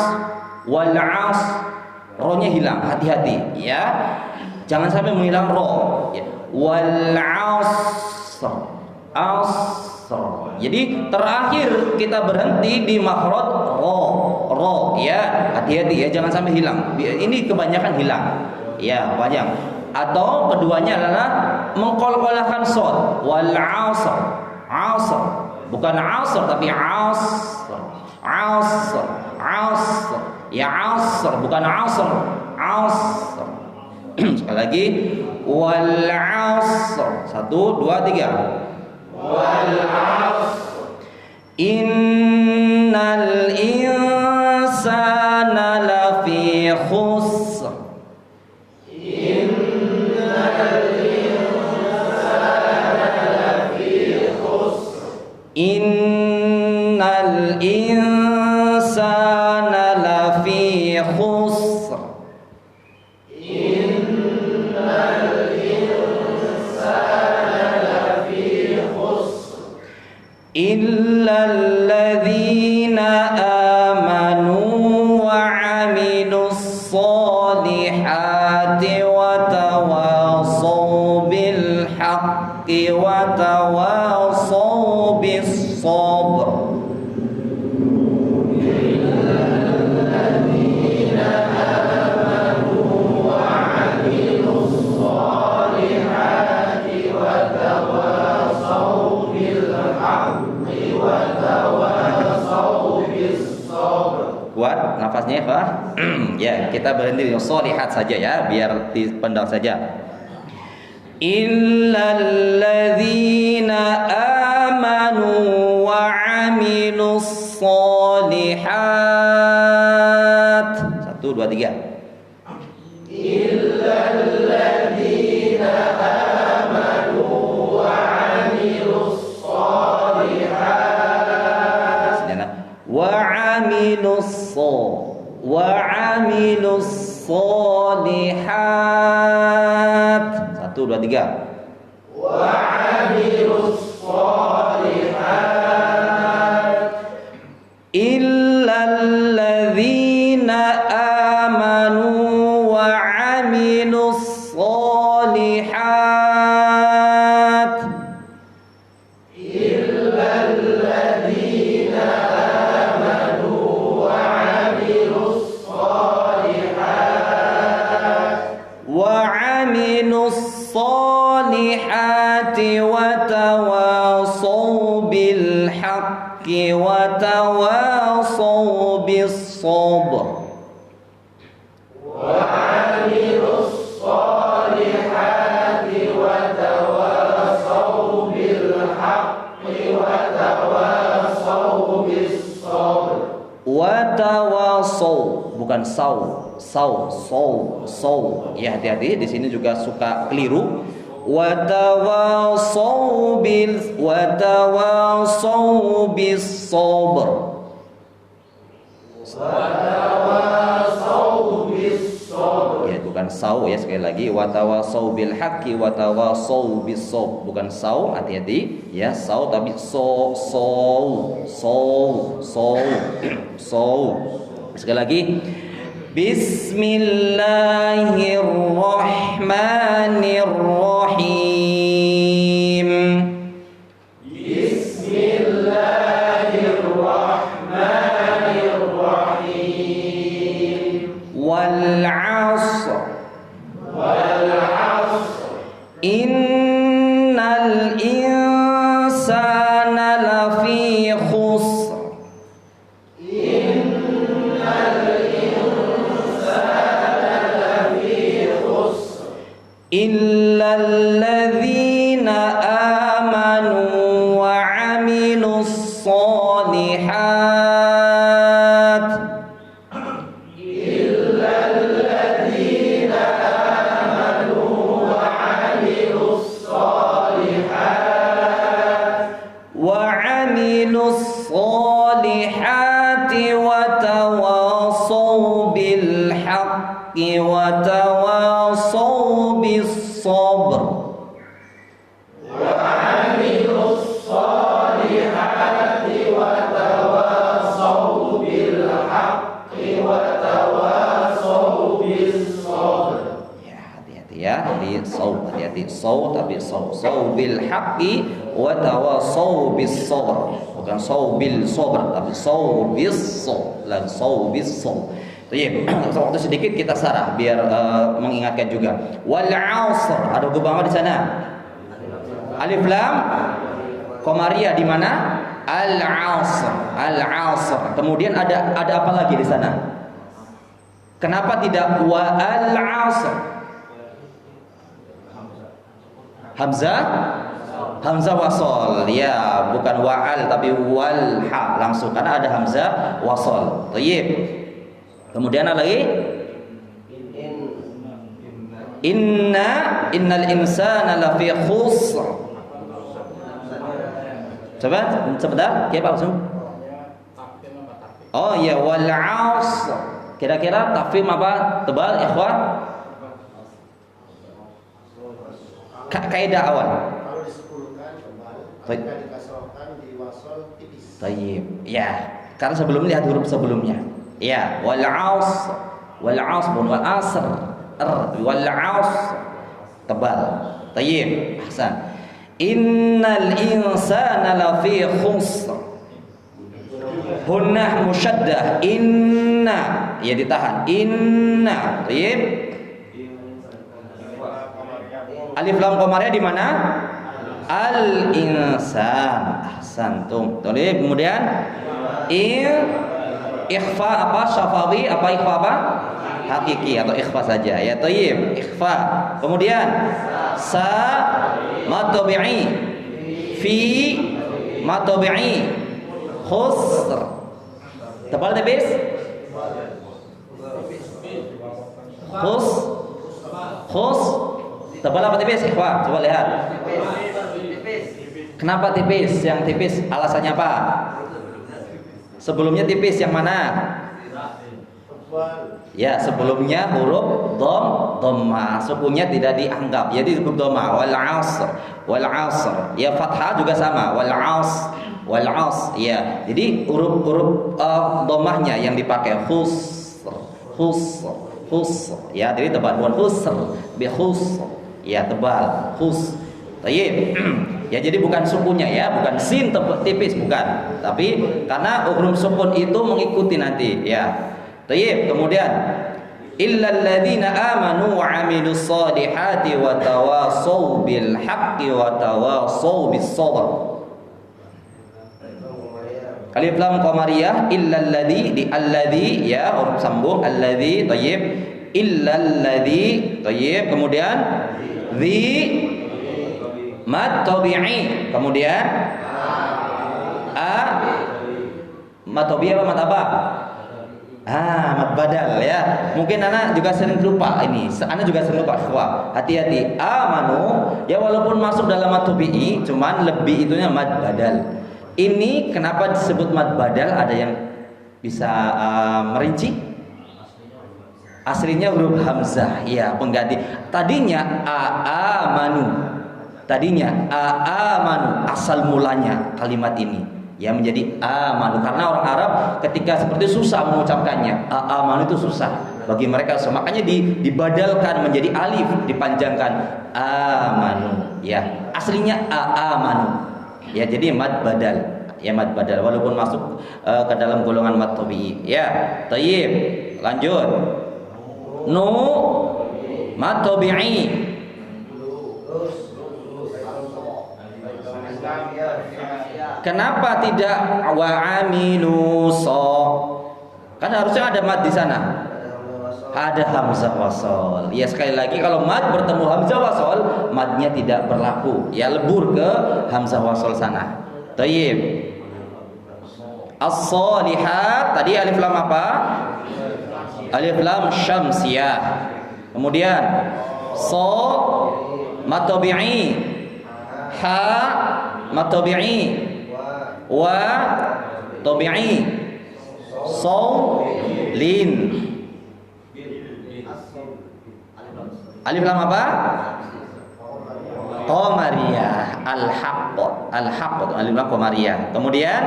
rohnya hilang. Hati-hati ya. Jangan sampai menghilang roh ya. Wal asr asr. Jadi terakhir kita berhenti di makhraj ro ya. Hati-hati ya, jangan sampai hilang. Ini kebanyakan hilang. Ya, banyak. Atau keduanya adalah mengkolkolahkan shad, wal asr. Asr. Bukan asr tapi asr. Asr. Asr. Ya asr, bukan asr. Asr. Sekali lagi, wal asr. 1 2 3. Wal asr. Innal insana lafi khusr. Innal insana lafi khusr. Innal insana lafi khusr. Innal insana lafi khusr. Illal ladzina amanu wa 'amilus solihati wa tawasaw bil haqqi wa tawasaw bis sabr. Kuat nafasnya Pak. Ya, kita berhenti di sholihat saja ya, biar dipendam saja. Illal ladzina amanu wa 'amilus sholihat. 1 2 3. Illal ladzina amanu wa 'amilus sholihat. Wa 'amilus solihat. 1 2 3. Wa 'amilus solihat. Illal ladzina amanu wa 'amilus solihat. Illal ladzina amanu wa 'amilus solihat. Wa 'amilus solihati wa tawasaw bil haqqi wa tawasaw bis sabr. Wa 'amilus solihati wa tawasaw bil haqqi wa tawasaw bis sabr. Wa tawasaw, bukan saw. Ya, hati-hati di sini juga suka keliru. Wa tawasaw bis sabr. Ya, bukan saw ya, sekali lagi wa tawasaw bil haqqi wa tawasaw bis sabr, bukan saw, hati-hati ya, saw tapi sekali lagi. Bismillahirrahmanirrahim. Bismillahirrahmanirrahim. Wal 'asr. Innal insana lafi khusr. Illal ladzina amanu wa 'amilus solihat. Illal ladzina amanu wa 'amilus solihat. Wa 'amilus solihati wa tawasaw bil haqqi wa tawasaw sabr. Wa 'amilus solihati wa tawasaw bil haqqi wa tawasaw bis sabr. Ya, hati-hati. Ya, di saw, hati-hati. Saw tapi saw bil haqqi wa tawasaw bis sabr. Bukan saw bil sabr, tapi saw bis saw. La saw bis saw. Baik, waktu sedikit kita sarah biar mengingatkan juga. Wal 'asr, ada huruf apa di sana? Alif lam qamariyah di mana? Al 'asr, al 'asr. Kemudian ada apa lagi di sana? Kenapa tidak wa al 'asr? Hamzah wasol, ya, bukan wa'al tapi wal ha langsung karena ada hamzah wasol. Baik. Kemudian ada lagi? Innal insana lafi khusr. Coba sebentar, ya Pak Usum. Oh ya, wal 'asr. Kira-kira tafhim apa? Tebal ikhwan? Kaidah awal. Kalau disepuluhkan tebal, ketika dikasrohkan di wasol tipis. Tayyib. Ya, karena sebelum lihat huruf sebelumnya. Ya, wal 'asr, wal 'asr, wal 'asr, wal 'asr tebal. Tayyib. Ahsan. Innal insana lafi khusr. Hunnah musyaddah. Inna, ya ditahan. Inna. Tayyib. Alif lam qamariyah di mana? Al insan. Ahsantum. Baik, kemudian ikhfa apa? Syafawi apa ikhfa apa? Hakiki atau ikhfa saja ya. Thayyib, ikhfa. Kemudian sa matabi'i fi matabi'i khusr. Tebal tipis? Khus tebal apa tipis? Ikhwan, coba lihat. Kenapa tipis? Yang tipis alasannya apa? Sebelumnya tipis yang mana? Ya, sebelumnya huruf dhamma, sukunnya tidak dianggap. Jadi huruf dhamma wal 'asr. Ya, fathah juga sama wal 'asr. Ya, jadi huruf dhammahnya yang dipakai khusr. Ya, jadi tebal bukan khusr, bi khusr. Ya, tebal khus. Tayyib. Ya, jadi bukan sukunnya ya, bukan sin tipis bukan. Tapi karena huruf sukun itu mengikuti nanti ya. Tayyib. Kemudian illal ladzina amanu wa 'amilus solihati wa tawasaw bil haqqi wa tawasaw bis sabr. Alif lam qamariyah illal ladzi di alladzi ya, huruf sambung alladzi. Tayyib. Illal ladzi. Tayyib. Kemudian dzi mad tabi'i. Kemudian mad tabi'i apa mad apa? Mad badal ya. Mungkin anak juga sering lupa ini. Anak juga sering lupa. Wah, hati-hati. Amanu ya, walaupun masuk dalam mad tabi'i, cuman lebih itunya mad badal. Ini kenapa disebut mad badal? Ada yang bisa merinci? Aslinya huruf hamzah, ya, pengganti. Tadinya amanu. Asal mulanya kalimat ini ya menjadi amanu, karena orang Arab ketika seperti susah mengucapkannya. Amanu itu susah bagi mereka, makanya dibadalkan menjadi alif, dipanjangkan amanu. Ya, aslinya amanu. Ya, jadi mad badal. Ya, mad badal walaupun masuk ke dalam golongan mad tabi'i. Ya, thayyib. Lanjut. Nu mad tabi'i. Kenapa tidak wa amilu so? Kan harusnya ada mad di sana. Ada hamzah wasol. Ya, sekali lagi kalau mad bertemu hamzah wasol, madnya tidak berlaku. Ya, lebur ke hamzah wasol sana. Thayyib. As-solihat tadi alif lam apa? Alif lam syamsiyah. Kemudian so matabi'i, ha matabi'i, wa tabi'i, so lin. Alif lam apa? Qamariyah. Al-haqq. Alif lam qamariyah. Kemudian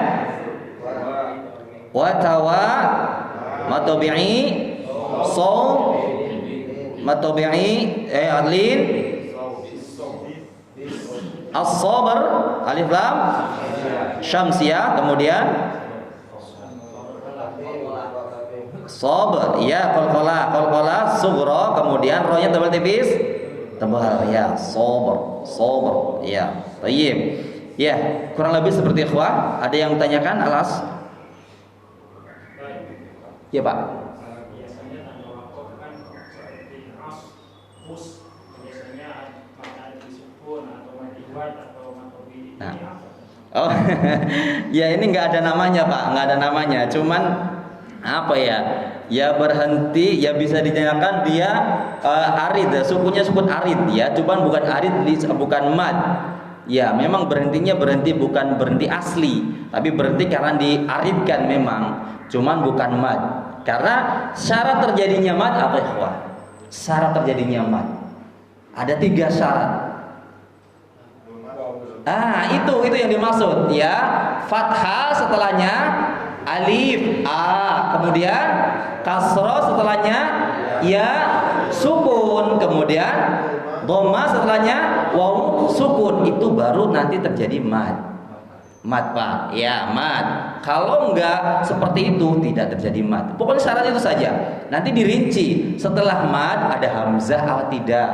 wa tawa matabi'i so mad tabi'i alin as-sabr alif lam syamsiyah, kemudian sabr ya, qalqalah sughra, kemudian rohnya tebal tipis tebal ya, sabr ya. Baik ya, kurang lebih seperti ikhwah. Ada yang tanyakan alas? Ya Pak. Biasanya tanda wakaf kan seperti mus, biasanya ada disukun atau madiwat atau matobi. Nah. Oh ya, ini nggak ada namanya Pak, nggak ada namanya. Cuman apa ya? Ya berhenti, ya bisa dinyatakan dia arid, sukunya sukun arid ya. Cuman bukan arid, bukan mad. Ya memang berhentinya bukan berhenti asli, tapi berhenti karena diaridkan memang. Cuman bukan mad. Karena syarat terjadinya mad apa ikhwah? Syarat terjadinya mad ada 3 syarat. Itu yang dimaksud ya. Fathah setelahnya alif kemudian kasroh setelahnya ya sukun, kemudian dhamma setelahnya waw sukun, itu baru nanti terjadi mad Pak ya, mad. Kalau enggak seperti itu tidak terjadi mad. Pokoknya syarat itu saja. Nanti dirinci setelah mad ada hamzah atau tidak,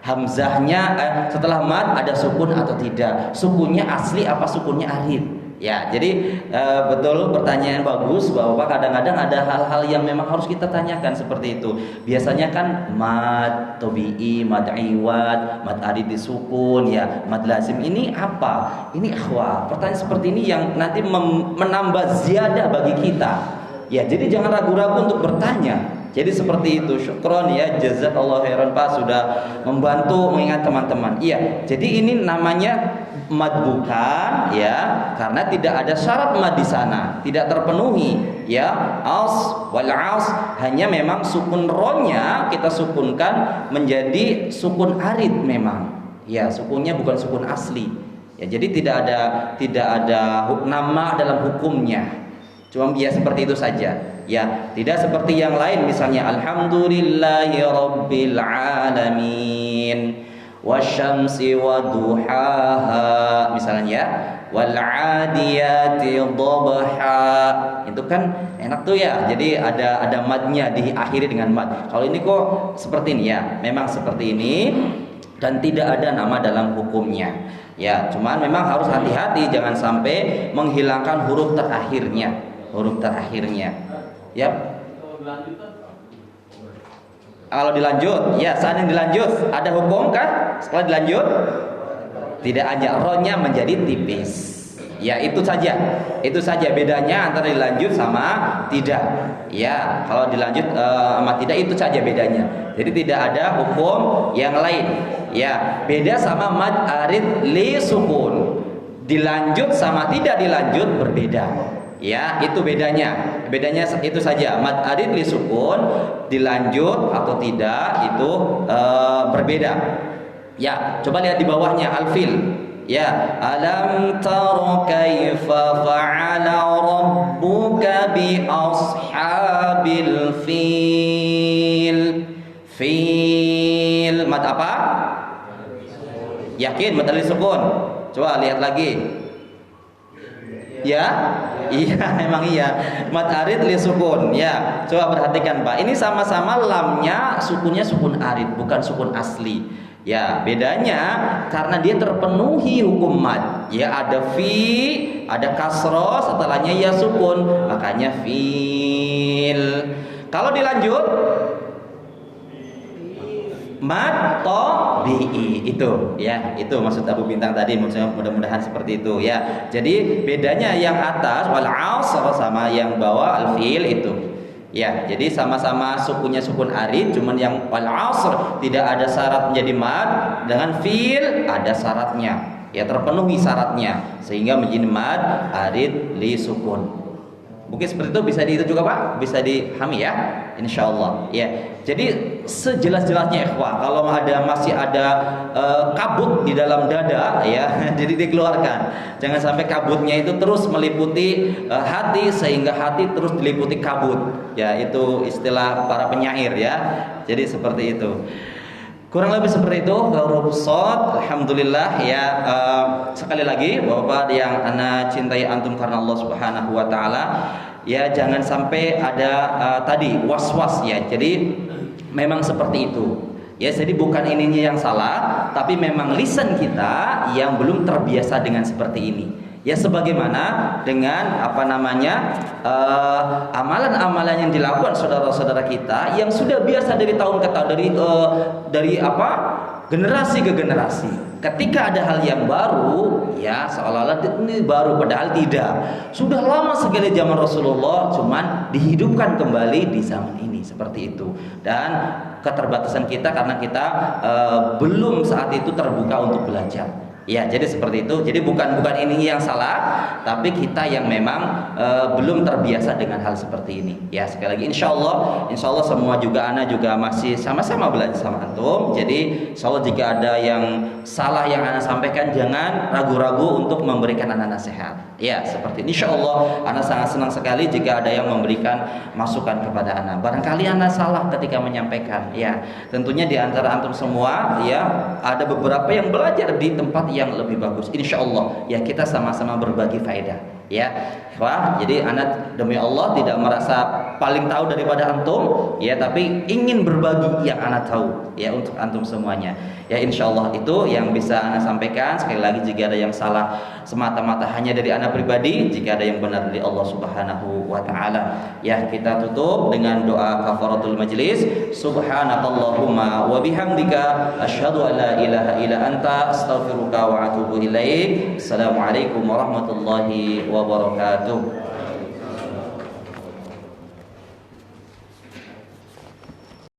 hamzahnya setelah mad ada sukun atau tidak, sukunnya asli apa sukunnya arid. Ya, jadi betul, pertanyaan bagus bahwa kadang-kadang ada hal-hal yang memang harus kita tanyakan seperti itu. Biasanya kan mad tabi'i, mad iwad, mad arid disukun ya, mad lazim ini apa? Ini ikhwah. Pertanyaan seperti ini yang nanti menambah ziyadah bagi kita. Ya, jadi jangan ragu-ragu untuk bertanya. Jadi seperti itu. Syukron ya, jazakallahu khairan Pak sudah membantu mengingat teman-teman. Iya, jadi ini namanya mad bukan ya, karena tidak ada syarat mad di sana, tidak terpenuhi ya. Aus wal aus hanya memang sukun ronya kita sukunkan menjadi sukun arid memang. Ya, sukunnya bukan sukun asli. Ya, jadi tidak ada nama dalam hukumnya. Cuma ya seperti itu saja. Ya, tidak seperti yang lain misalnya alhamdulillahi rabbil alamin wasyamsi waduhaha misalnya ya, wal adiyati dhabha. Itu kan enak tuh ya. Jadi ada madnya, diakhiri dengan mad. Kalau ini kok seperti ini ya, memang seperti ini dan tidak ada nama dalam hukumnya. Ya, cuman memang harus hati-hati jangan sampai menghilangkan huruf terakhirnya. Ya. Kalau dilanjut, ya saat yang dilanjut ada hukum kan? Setelah dilanjut tidak ada, rohnya menjadi tipis. Ya, itu saja bedanya antara dilanjut sama tidak. Ya, kalau dilanjut sama tidak itu saja bedanya. Jadi tidak ada hukum yang lain. Ya, beda sama mad arid li sukun. Dilanjut sama tidak dilanjut berbeda. Ya, itu bedanya itu saja. Mad arid li sukun, dilanjut atau tidak itu berbeda. Ya, coba lihat di bawahnya al-fil. Ya, alam tara kaifa fa'ala rabbuka bi ashabil fil mad apa? Yakin mad arid sukun. Coba lihat lagi. Ya, iya emang iya. Mad arid li sukun. Ya, coba perhatikan Pak. Ini sama-sama lamnya sukunnya sukun arid, bukan sukun asli. Ya, bedanya karena dia terpenuhi hukum mad. Ya, ada fi, ada kasroh, setelahnya ya sukun, makanya fil. Kalau dilanjut mad tabi'i itu ya, itu maksud Abu Bintang tadi, mudah-mudahan seperti itu ya. Jadi bedanya yang atas wal asr sama yang bawah al fil itu ya. Jadi sama-sama sukunya sukun arid, cuman yang wal asr tidak ada syarat menjadi mad, dengan fil ada syaratnya ya, terpenuhi syaratnya sehingga menjadi mad arid li sukun. Mungkin seperti itu bisa itu juga Pak, bisa dipahami ya, insyaallah ya. Jadi sejelas-jelasnya ikhwah, kalau masih ada kabut di dalam dada ya, jadi dikeluarkan. Jangan sampai kabutnya itu terus meliputi hati sehingga hati terus diliputi kabut. Ya, itu istilah para penyair ya. Jadi seperti itu. Kurang lebih seperti itu. Alhamdulillah ya. Sekali lagi Bapak yang ana cintai antum karena Allah Subhanahu wa taala, ya jangan sampai ada tadi was-was ya. Jadi memang seperti itu. Ya, jadi bukan ininya yang salah, tapi memang lisan kita yang belum terbiasa dengan seperti ini. Ya, sebagaimana dengan amalan-amalan yang dilakukan saudara-saudara kita yang sudah biasa dari tahun ke tahun, dari generasi ke generasi. Ketika ada hal yang baru, ya seolah-olah ini baru, padahal tidak. Sudah lama sekali zaman Rasulullah, cuman dihidupkan kembali di zaman ini, seperti itu. Dan keterbatasan kita karena kita belum saat itu terbuka untuk belajar. Ya, jadi seperti itu. Jadi bukan ini yang salah, tapi kita yang memang belum terbiasa dengan hal seperti ini. Ya, sekali lagi insya Allah semua juga ana juga masih sama-sama belajar sama antum. Jadi insya Allah jika ada yang salah yang ana sampaikan, jangan ragu-ragu untuk memberikan ana nasihat. Ya, seperti ini. Insya Allah ana sangat senang sekali jika ada yang memberikan masukan kepada ana. Barangkali ana salah ketika menyampaikan. Ya, tentunya di antara antum semua ya ada beberapa yang belajar di tempat yang lebih bagus. Insya Allah ya kita sama-sama berbagi faedah ya. Wah, jadi anak demi Allah tidak merasa paling tahu daripada antum ya, tapi ingin berbagi yang anak tahu ya untuk antum semuanya. Ya, insya Allah itu yang bisa anak sampaikan. Sekali lagi jika ada yang salah semata-mata hanya dari anak pribadi, jika ada yang benar dari Allah Subhanahu wa taala. Ya, kita tutup dengan doa kafaratul majlis. Subhanakallahumma wa bihamdika asyhadu an la ilaha illa anta astaghfiruka wa atubu ilaik. Assalamualaikum warahmatullahi wabarakatuh.